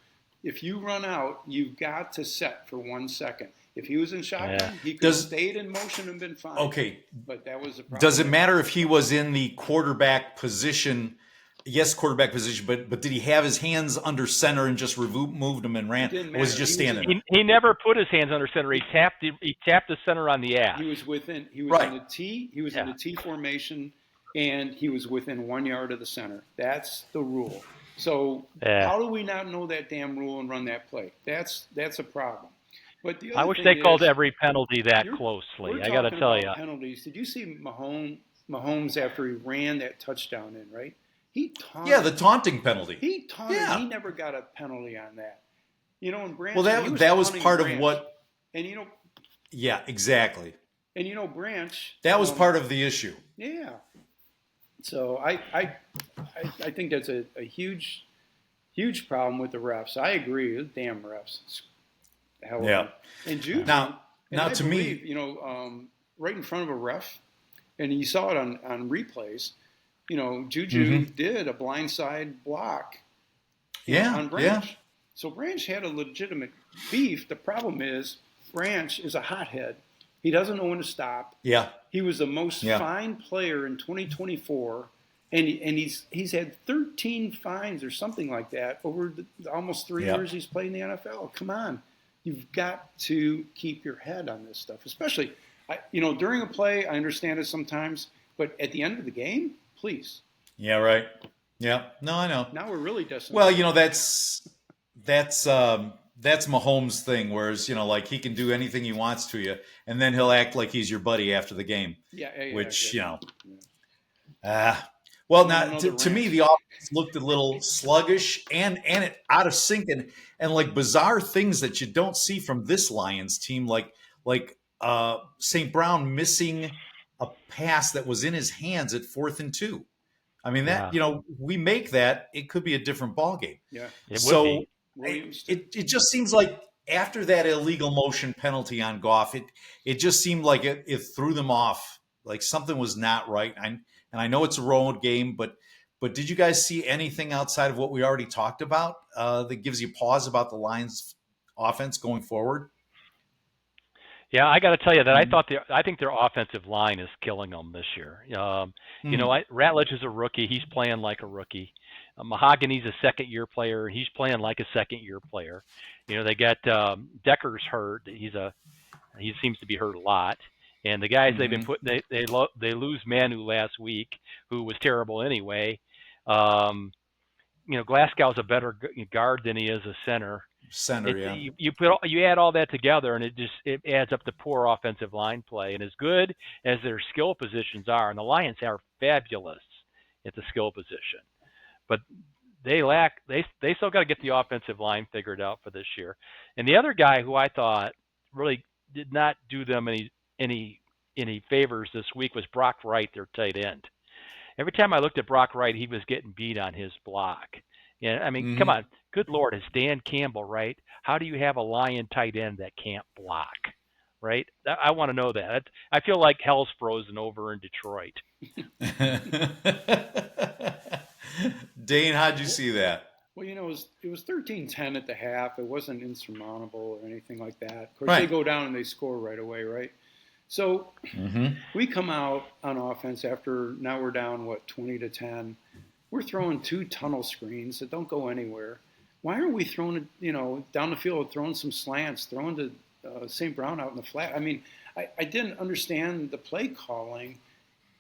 if you run out, you've got to set for 1 second. If he was in shotgun, he could have stayed in motion and been fine. Okay. But that was the problem. Does it matter if he was in the quarterback position? Yes, quarterback position, but did he have his hands under center and just moved them and ran? Or was he just standing? He never put his hands under center. He tapped the center on the ass. He was in the T. He was in the T formation, and he was within 1 yard of the center. That's the rule. So how do we not know that damn rule and run that play? That's a problem. But the other I wish they called every penalty that closely. I got to tell you. Penalties. Did you see Mahomes after he ran that touchdown in, right? He taunted. Yeah, the taunting penalty. He taunted. Yeah. He never got a penalty on that. And Branch. Well, that was part Branch. of what. And Yeah, exactly. And Branch. That was part of the issue. Yeah. So I think that's a huge problem with the refs. I agree with damn refs. Hell yeah. And Juju. Now to me, right in front of a ref, and you saw it on replays. Juju did a blindside block on Branch. Yeah. So Branch had a legitimate beef. The problem is Branch is a hothead. He doesn't know when to stop. Yeah. He was the most fined player in 2024, and he's had 13 fines or something like that over almost 3 years he's played in the NFL. Come on. You've got to keep your head on this stuff, especially, during a play, I understand it sometimes, but at the end of the game, please. Yeah, right. Yeah. No, I know. Now we're really decimated. Well, that's Mahomes' thing, whereas, like he can do anything he wants to you, and then he'll act like he's your buddy after the game. Well, now to me, the offense looked a little sluggish and it out of sync and like bizarre things that you don't see from this Lions team, like St. Brown missing a pass that was in his hands at 4th and 2. I mean, that, we make that, it could be a different ballgame. Yeah. So it just seems like after that illegal motion penalty on Goff, it just seemed like it threw them off, like something was not right. And I know it's a road game, but did you guys see anything outside of what we already talked about that gives you pause about the Lions offense going forward? Yeah, I got to tell you that I think their offensive line is killing them this year. Ratledge is a rookie; he's playing like a rookie. Mahogany's a second-year player. He's playing like a second-year player. They got Decker's hurt. He seems to be hurt a lot. And the guys they've been putting, they lose Manu last week, who was terrible anyway. Glasgow's a better guard than he is a center. Yeah. You add all that together, and it adds up to poor offensive line play. And as good as their skill positions are, and the Lions are fabulous at the skill position, but they still got to get the offensive line figured out for this year. And the other guy who I thought really did not do them any favors this week was Brock Wright, their tight end. Every time I looked at Brock Wright, he was getting beat on his block. Yeah, I mean, come on. Good Lord, it's Dan Campbell, right? How do you have a Lion tight end that can't block, right? I want to know that. I feel like hell's frozen over in Detroit. Dane, how'd you see that? Well, it was 13-10 at the half. It wasn't insurmountable or anything like that. Of course, They go down and they score right away, right? So we come out on offense after now we're down, 20-10. We're throwing 2 tunnel screens that don't go anywhere. Why aren't we throwing, down the field, throwing some slants, throwing to St. Brown out in the flat? I mean, I didn't understand the play calling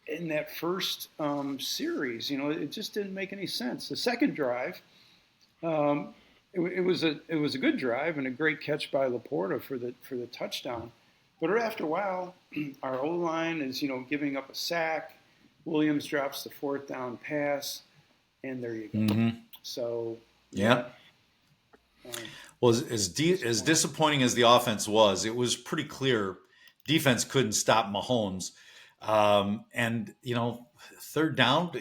in that first series. It just didn't make any sense. The second drive, it was a good drive and a great catch by Laporta for the touchdown. But after a while, our O-line is, giving up a sack. Williams drops the 4th down pass, and there you go. So, yeah. Well, as disappointing as the offense was, it was pretty clear defense couldn't stop Mahomes. And, 3rd down,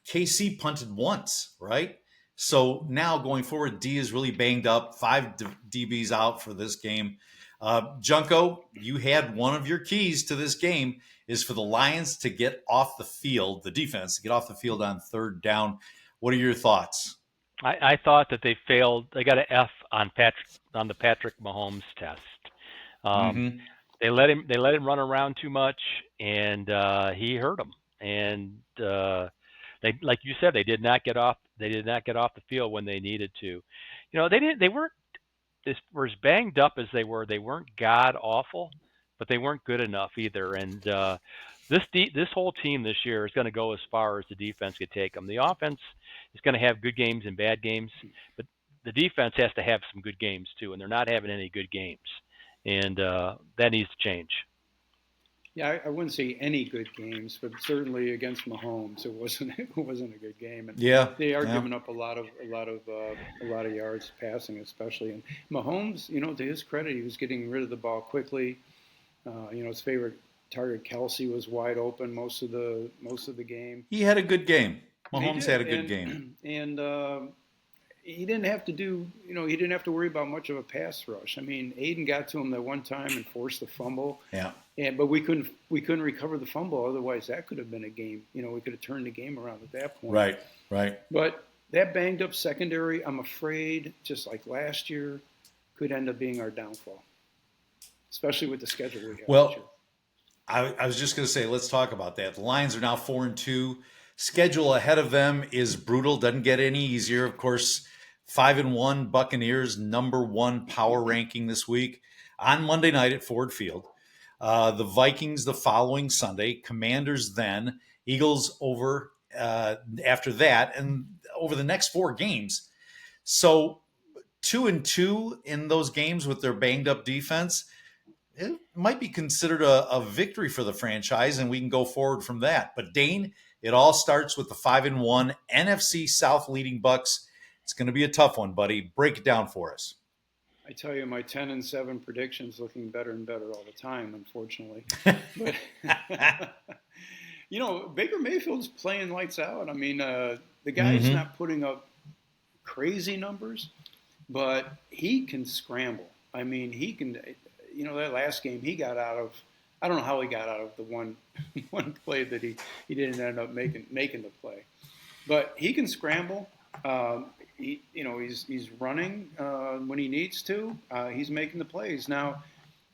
KC punted once, right? So now going forward, D is really banged up. 5 DBs out for this game. Junko, you had one of your keys to this game is for the Lions to get off the field, the defense to get off the field on 3rd down. What are your thoughts? I thought that they failed. They got an F on the Patrick Mahomes test. They let him run around too much, and he hurt them. And they, like you said, they did not get off. They did not get off the field when they needed to. They weren't as banged up as they were. They weren't god awful, but they weren't good enough either. And this whole team this year is going to go as far as the defense could take them. The offense is going to have good games and bad games, but the defense has to have some good games too, and they're not having any good games, and that needs to change. Yeah, I wouldn't say any good games, but certainly against Mahomes, it wasn't a good game. And they are giving up a lot of yards passing, especially. And Mahomes, to his credit, he was getting rid of the ball quickly. His favorite target, Kelsey, was wide open most of the game. He had a good game. Mahomes had a good game, and he didn't have to worry about much of a pass rush. I mean, Aiden got to him that one time and forced the fumble. Yeah. But we couldn't recover the fumble. Otherwise, that could have been a game. We could have turned the game around at that point. Right. But that banged up secondary, I'm afraid, just like last year, could end up being our downfall, especially with the schedule we have. Well, I was just going to say, let's talk about that. The Lions are now 4-2. Schedule ahead of them is brutal. Doesn't get any easier. Of course, 5-1 Buccaneers, number 1 power ranking this week on Monday night at Ford Field. The Vikings the following Sunday, Commanders then, Eagles over after that, and over the next 4 games. So 2-2 in those games with their banged up defense, it might be considered a victory for the franchise, and we can go forward from that. But Dane, it all starts with the 5-1 NFC South leading Bucs. It's going to be a tough one, buddy. Break it down for us. I tell you, my 10-7 predictions looking better and better all the time, unfortunately. But Baker Mayfield's playing lights out. I mean, the guy's not putting up crazy numbers, but he can scramble. I mean, he can. That last game he got out of. I don't know how he got out of the one play that he didn't end up making the play, but he can scramble. He's running when he needs to. He's making the plays. Now,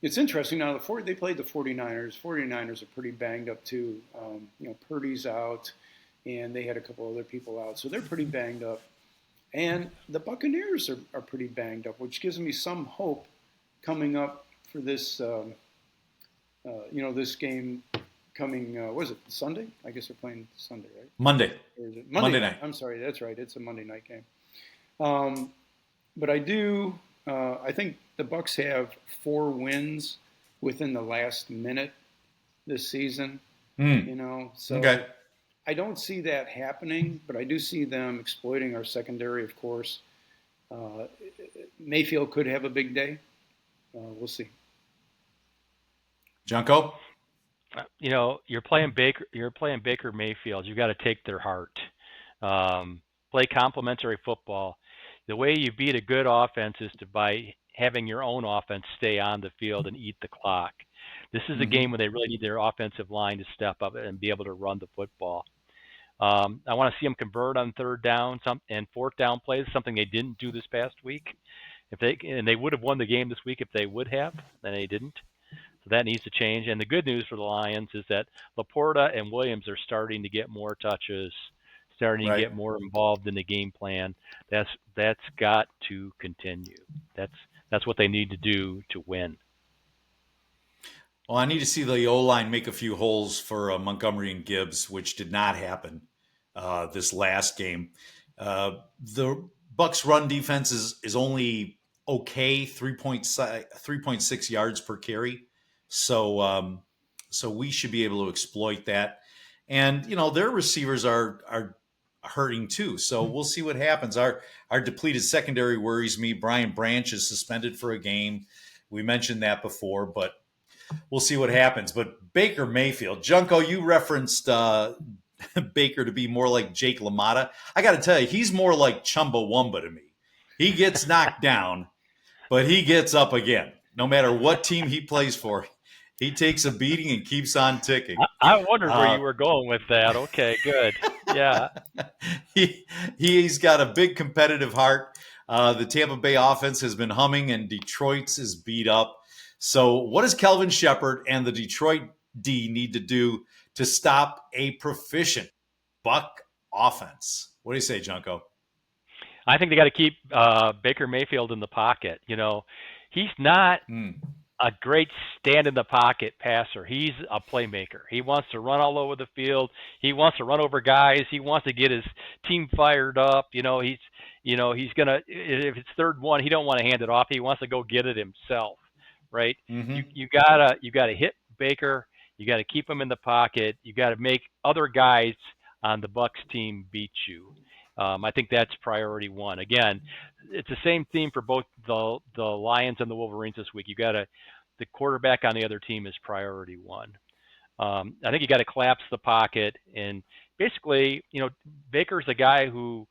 it's interesting. Now, they played the 49ers. 49ers are pretty banged up too. Purdy's out. and they had a couple other people out, so they're pretty banged up. And the Buccaneers are pretty banged up, which gives me some hope coming up for this, this game coming, what is it, Sunday? I guess they're playing Sunday, right? Monday. Or is it Monday night. I'm sorry, that's right. It's a Monday night game. But I think the Bucs have 4 wins within the last minute this season. So okay. I don't see that happening, but I do see them exploiting our secondary, of course. Mayfield could have a big day. We'll see. Junko? You're playing Baker Mayfield. You got to take their heart. Play complementary football. The way you beat a good offense is by having your own offense stay on the field and eat the clock. This is a game where they really need their offensive line to step up and be able to run the football. I want to see them convert on 3rd down and 4th down plays, something they didn't do this past week. They would have won the game this week if they would have, and they didn't. So that needs to change. And the good news for the Lions is that Laporta and Williams are starting to get more touches, starting to get more involved in the game plan. That's got to continue. That's what they need to do to win. Well, I need to see the O-line make a few holes for Montgomery and Gibbs, which did not happen this last game. The Bucs run defense is only okay, 3.6 yards per carry. So we should be able to exploit that. And, their receivers are hurting too. So we'll see what happens. Our depleted secondary worries me. Brian Branch is suspended for a game. We mentioned that before, but we'll see what happens. But Baker Mayfield, Junko, you referenced Baker to be more like Jake LaMotta. I got to tell you, he's more like Chumbawamba to me. He gets knocked down, but he gets up again. No matter what team he plays for, he takes a beating and keeps on ticking. I wondered where you were going with that. Okay, good. Yeah. He's got a big competitive heart. The Tampa Bay offense has been humming, and Detroit's is beat up. So what does Kelvin Shepard and the Detroit D need to do to stop a proficient Buck offense? What do you say, Junko? I think they got to keep Baker Mayfield in the pocket. He's not a great stand-in-the-pocket passer. He's a playmaker. He wants to run all over the field. He wants to run over guys. He wants to get his team fired up. He's gonna, if it's 3rd and 1, he don't want to hand it off. He wants to go get it himself, right? You gotta hit Baker. You got to keep him in the pocket. You got to make other guys on the Bucs team beat you. I think that's priority 1. Again, it's the same theme for both the Lions and the Wolverines this week. The quarterback on the other team is priority 1. I think you got to collapse the pocket, and basically, Baker's a guy who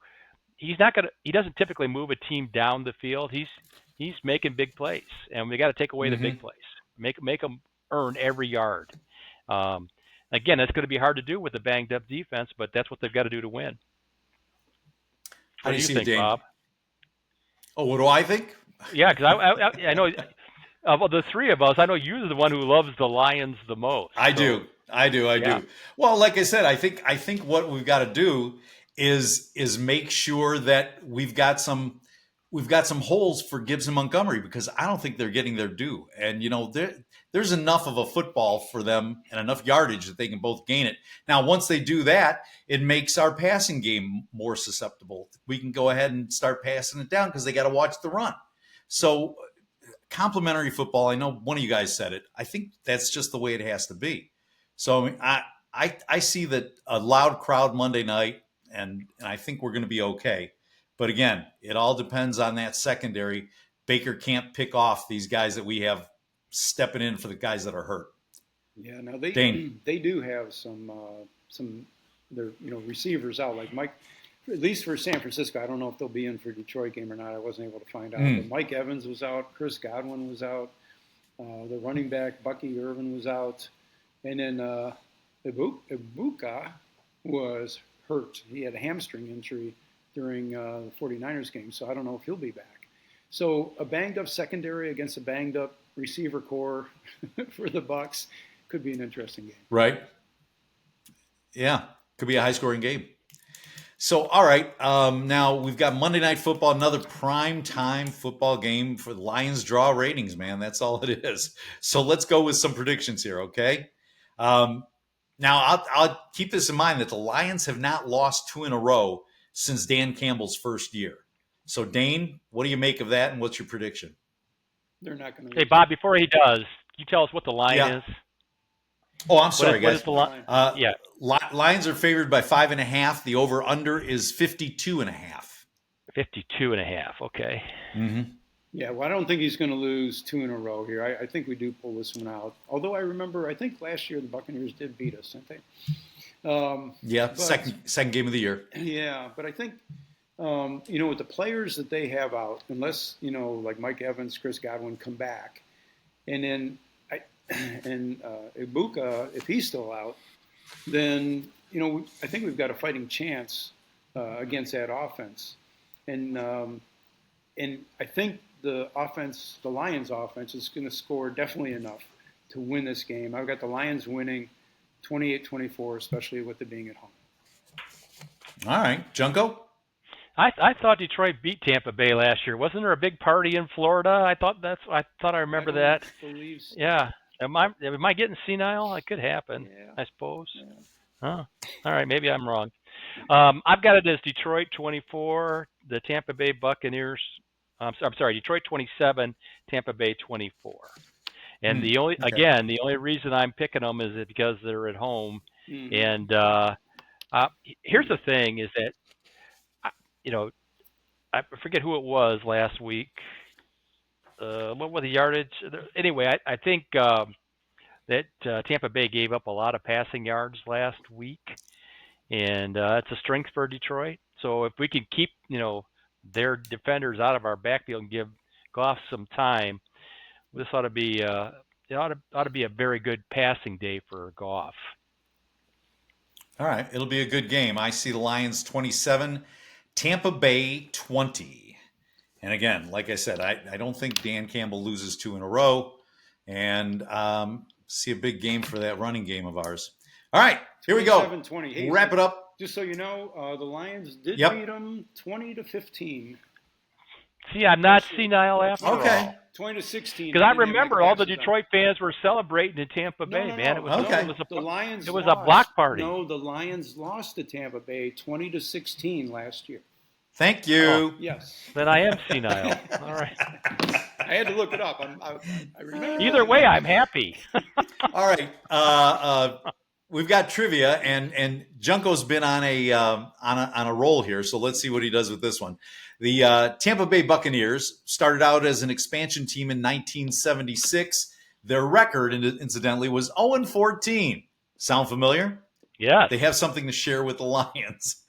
he doesn't typically move a team down the field. He's making big plays, and we got to take away the big plays. Make them earn every yard. Again, that's going to be hard to do with a banged up defense, but that's what they've got to do to win. How do you think, Dane? Bob? Oh, what do I think? Yeah, because I know of the 3 of us, I know you're the one who loves the Lions the most. I do. Well, like I said, I think what we've got to do is make sure that we've got some holes for Gibbs and Montgomery, because I don't think they're getting their due. And there's enough of a football for them and enough yardage that they can both gain it. Now, once they do that, it makes our passing game more susceptible. We can go ahead and start passing it down because they got to watch the run. So complementary football, I know one of you guys said it. I think that's just the way it has to be. So I see that a loud crowd Monday night, and I think we're going to be okay. But again, it all depends on that secondary. Baker can't pick off these guys that we have stepping in for the guys that are hurt. Yeah, now they do have some their receivers out, like Mike, at least for San Francisco. I don't know if they'll be in for Detroit game or not. I wasn't able to find out. But Mike Evans was out. Chris Godwin was out. The running back Bucky Irvin was out, and then Ibuka was hurt. He had a hamstring injury during the 49ers game, so I don't know if he'll be back. So a banged-up secondary against a banged-up receiver core for the Bucs could be an interesting game. Right. Yeah. Could be a high-scoring game. So, all right, now we've got Monday Night Football, another prime time football game for the Lions draw ratings, man. That's all it is. So let's go with some predictions here, okay? Now, I'll keep this in mind that the Lions have not lost 2 in a row since Dan Campbell's first year. So, Dane, what do you make of that, and what's your prediction? They're not going to. Hey, Bob, before he does, can you tell us what the line is? Oh, I'm sorry, guys. What is the line? Yeah. Lions are favored by 5.5. The over/under is 52.5. 52.5. Okay. Mm-hmm. Yeah, well, I don't think he's going to lose 2 in a row here. I think we do pull this one out. Although I think last year the Buccaneers did beat us, didn't they? Second game of the year. Yeah, but I think, with the players that they have out, unless, like Mike Evans, Chris Godwin come back, and then Ibuka, if he's still out, then, I think we've got a fighting chance against that offense. And I think the Lions offense is going to score definitely enough to win this game. I've got the Lions winning 28-24, especially with it being at home. All right. Junko? I thought Detroit beat Tampa Bay last year. Wasn't there a big party in Florida? I thought I remember that. So. Yeah. Am I getting senile? It could happen, I suppose. Yeah. Huh. All right, maybe I'm wrong. I've got it as Detroit 24, the Tampa Bay Buccaneers. I'm sorry, Detroit 27, Tampa Bay 24. And the only reason I'm picking them is because they're at home. Mm-hmm. And here's the thing: is that I forget who it was last week. What was the yardage? Anyway, I think that Tampa Bay gave up a lot of passing yards last week, and it's a strength for Detroit. So if we can keep their defenders out of our backfield and give Goff some time, this ought to be a very good passing day for Goff. All right, it'll be a good game. I see the Lions 27, Tampa Bay 20. And again, like I said, I don't think Dan Campbell loses 2 in a row, and see a big game for that running game of ours. All right, here we go. 27-20. Hey, wrap it up. Just so you know, the Lions did beat them 20-15. See, I'm not senile after all. 20-16. Because I remember all the Detroit fans were celebrating in Tampa Bay, man. It was a block party. No, the Lions lost to Tampa Bay 20-16 last year. Thank you. Oh, yes. Then I am senile. All right. I had to look it up. I remember. Either way, I'm happy. All right. We've got trivia, and Junko's been on a roll here, so let's see what he does with this one. The Tampa Bay Buccaneers started out as an expansion team in 1976. Their record, incidentally, was 0-14. Sound familiar? Yeah. They have something to share with the Lions.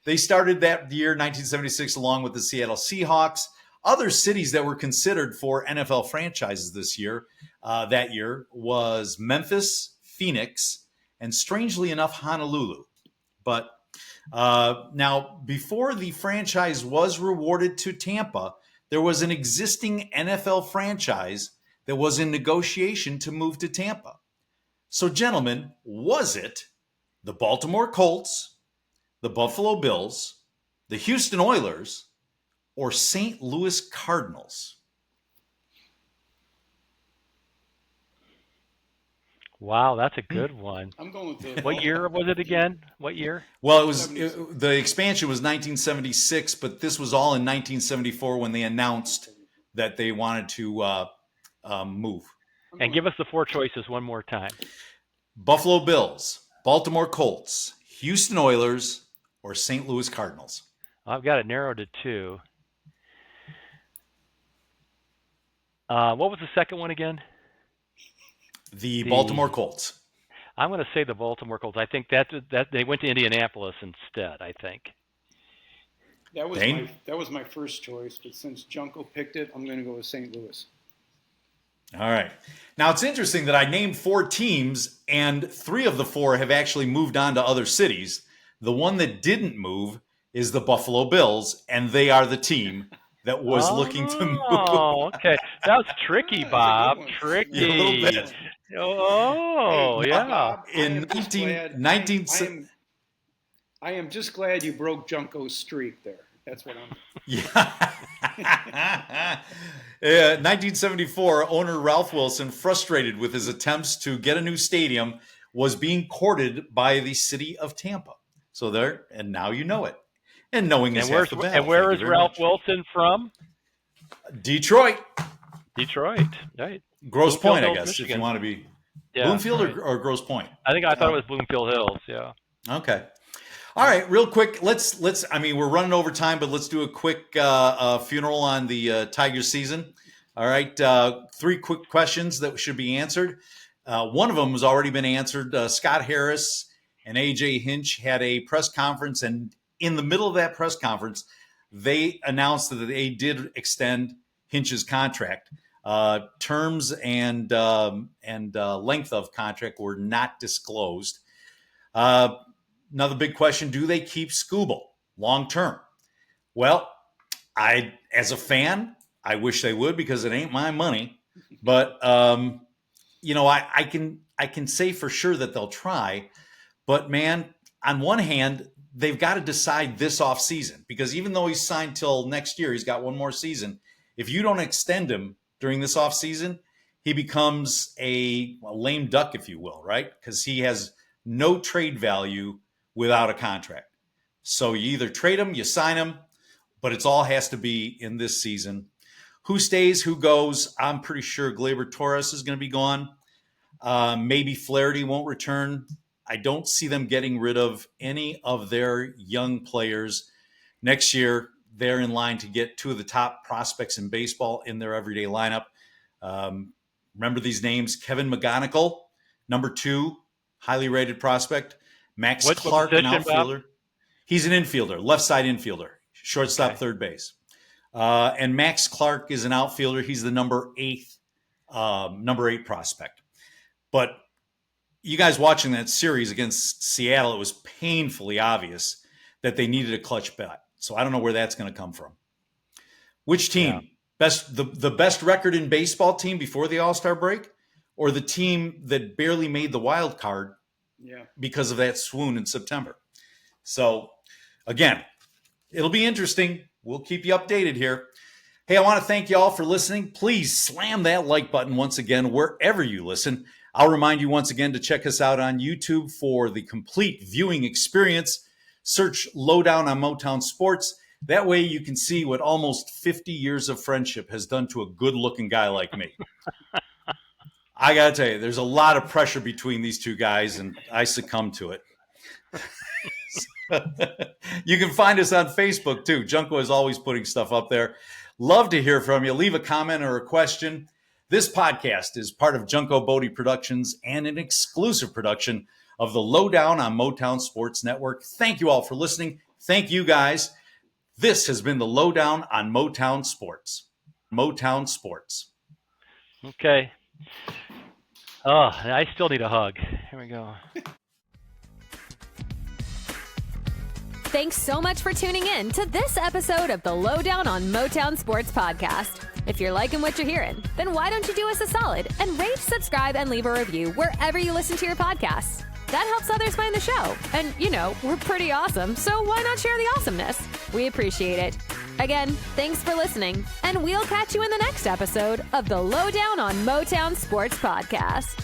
They started that year, 1976, along with the Seattle Seahawks. Other cities that were considered for NFL franchises that year was Memphis, Phoenix, and strangely enough, Honolulu. But now, before the franchise was rewarded to Tampa, there was an existing NFL franchise that was in negotiation to move to Tampa. So, gentlemen, was it the Baltimore Colts, the Buffalo Bills, the Houston Oilers, or St. Louis Cardinals? Wow, that's a good one. I'm going with What year was it again? What year? Well, the expansion was 1976, but this was all in 1974 when they announced that they wanted to move. And give us the 4 choices one more time. Buffalo Bills, Baltimore Colts, Houston Oilers, or St. Louis Cardinals? I've got it narrowed to 2. What was the second one again? The Baltimore Colts. I'm going to say the Baltimore Colts. I think that they went to Indianapolis instead, I think. That was my first choice, but since Junko picked it, I'm going to go with St. Louis. All right. Now, it's interesting that I named 4 teams, and 3 of the 4 have actually moved on to other cities. The one that didn't move is the Buffalo Bills, and they are the team that was looking to move. Oh, okay. That was tricky, Bob. Tricky. Yeah, a little bit. Oh, Hey, yeah. Bob, In 19... I am just glad you broke Junko's streak there. That's what I'm... Yeah. 1974, owner Ralph Wilson, frustrated with his attempts to get a new stadium, was being courted by the city of Tampa. So there, and now you know it. And knowing is half the battle. And where is Ralph Wilson from? Detroit. Detroit, right. Grosse Pointe, I guess, Michigan. if you want to be. Yeah, Bloomfield right. or Grosse Pointe? I thought it was Bloomfield Hills, yeah. Okay. All right, real quick. Let's. I mean, we're running over time, but let's do a quick funeral on the Tigers season. All right, 3 quick questions that should be answered. One of them has already been answered. Scott Harris and AJ Hinch had a press conference, and in the middle of that press conference, they announced that they did extend Hinch's contract. Terms and length of contract were not disclosed. Another big question, do they keep Skubal long term? Well, as a fan, I wish they would because it ain't my money. But, I can say for sure that they'll try. But, man, on one hand, they've got to decide this offseason because even though he's signed till next year, he's got one more season. If you don't extend him during this offseason, he becomes a lame duck, if you will, right? Because he has no trade value without a contract. So you either trade him, you sign him, but it all has to be in this season. Who stays, who goes? I'm pretty sure Gleyber Torres is going to be gone. Maybe Flaherty won't return. I don't see them getting rid of any of their young players. Next year, they're in line to get 2 of the top prospects in baseball in their everyday lineup. Remember these names: Kevin McGonigal, number 2, highly rated prospect. Max Clark, an outfielder. Bob? He's an infielder, left side infielder, shortstop, third base. And Max Clark is an outfielder. He's the number 8 prospect. But you guys watching that series against Seattle, it was painfully obvious that they needed a clutch bat. So I don't know where that's going to come from. Which team? Yeah. The best record in baseball team before the All-Star break, or the team that barely made the wild card because of that swoon in September? So, again, it'll be interesting. We'll keep you updated here. Hey, I want to thank you all for listening. Please slam that like button once again wherever you listen. I'll remind you once again to check us out on YouTube for the complete viewing experience. Search Lowdown on Motown Sports. That way you can see what almost 50 years of friendship has done to a good-looking guy like me. I got to tell you, there's a lot of pressure between these two guys, and I succumb to it. You can find us on Facebook, too. Junko is always putting stuff up there. Love to hear from you. Leave a comment or a question. This podcast is part of Junko Bodie Productions and an exclusive production of the Lowdown on Motown Sports Network. Thank you all for listening. Thank you, guys. This has been the Lowdown on Motown Sports. Motown Sports. Okay. Oh, I still need a hug. Here we go. Thanks so much for tuning in to this episode of the Lowdown on Motown Sports Podcast. If you're liking what you're hearing, then why don't you do us a solid and rate, subscribe, and leave a review wherever you listen to your podcasts. That helps others find the show. And, we're pretty awesome, so why not share the awesomeness? We appreciate it. Again, thanks for listening, and we'll catch you in the next episode of the Lowdown on Motown Sports Podcast.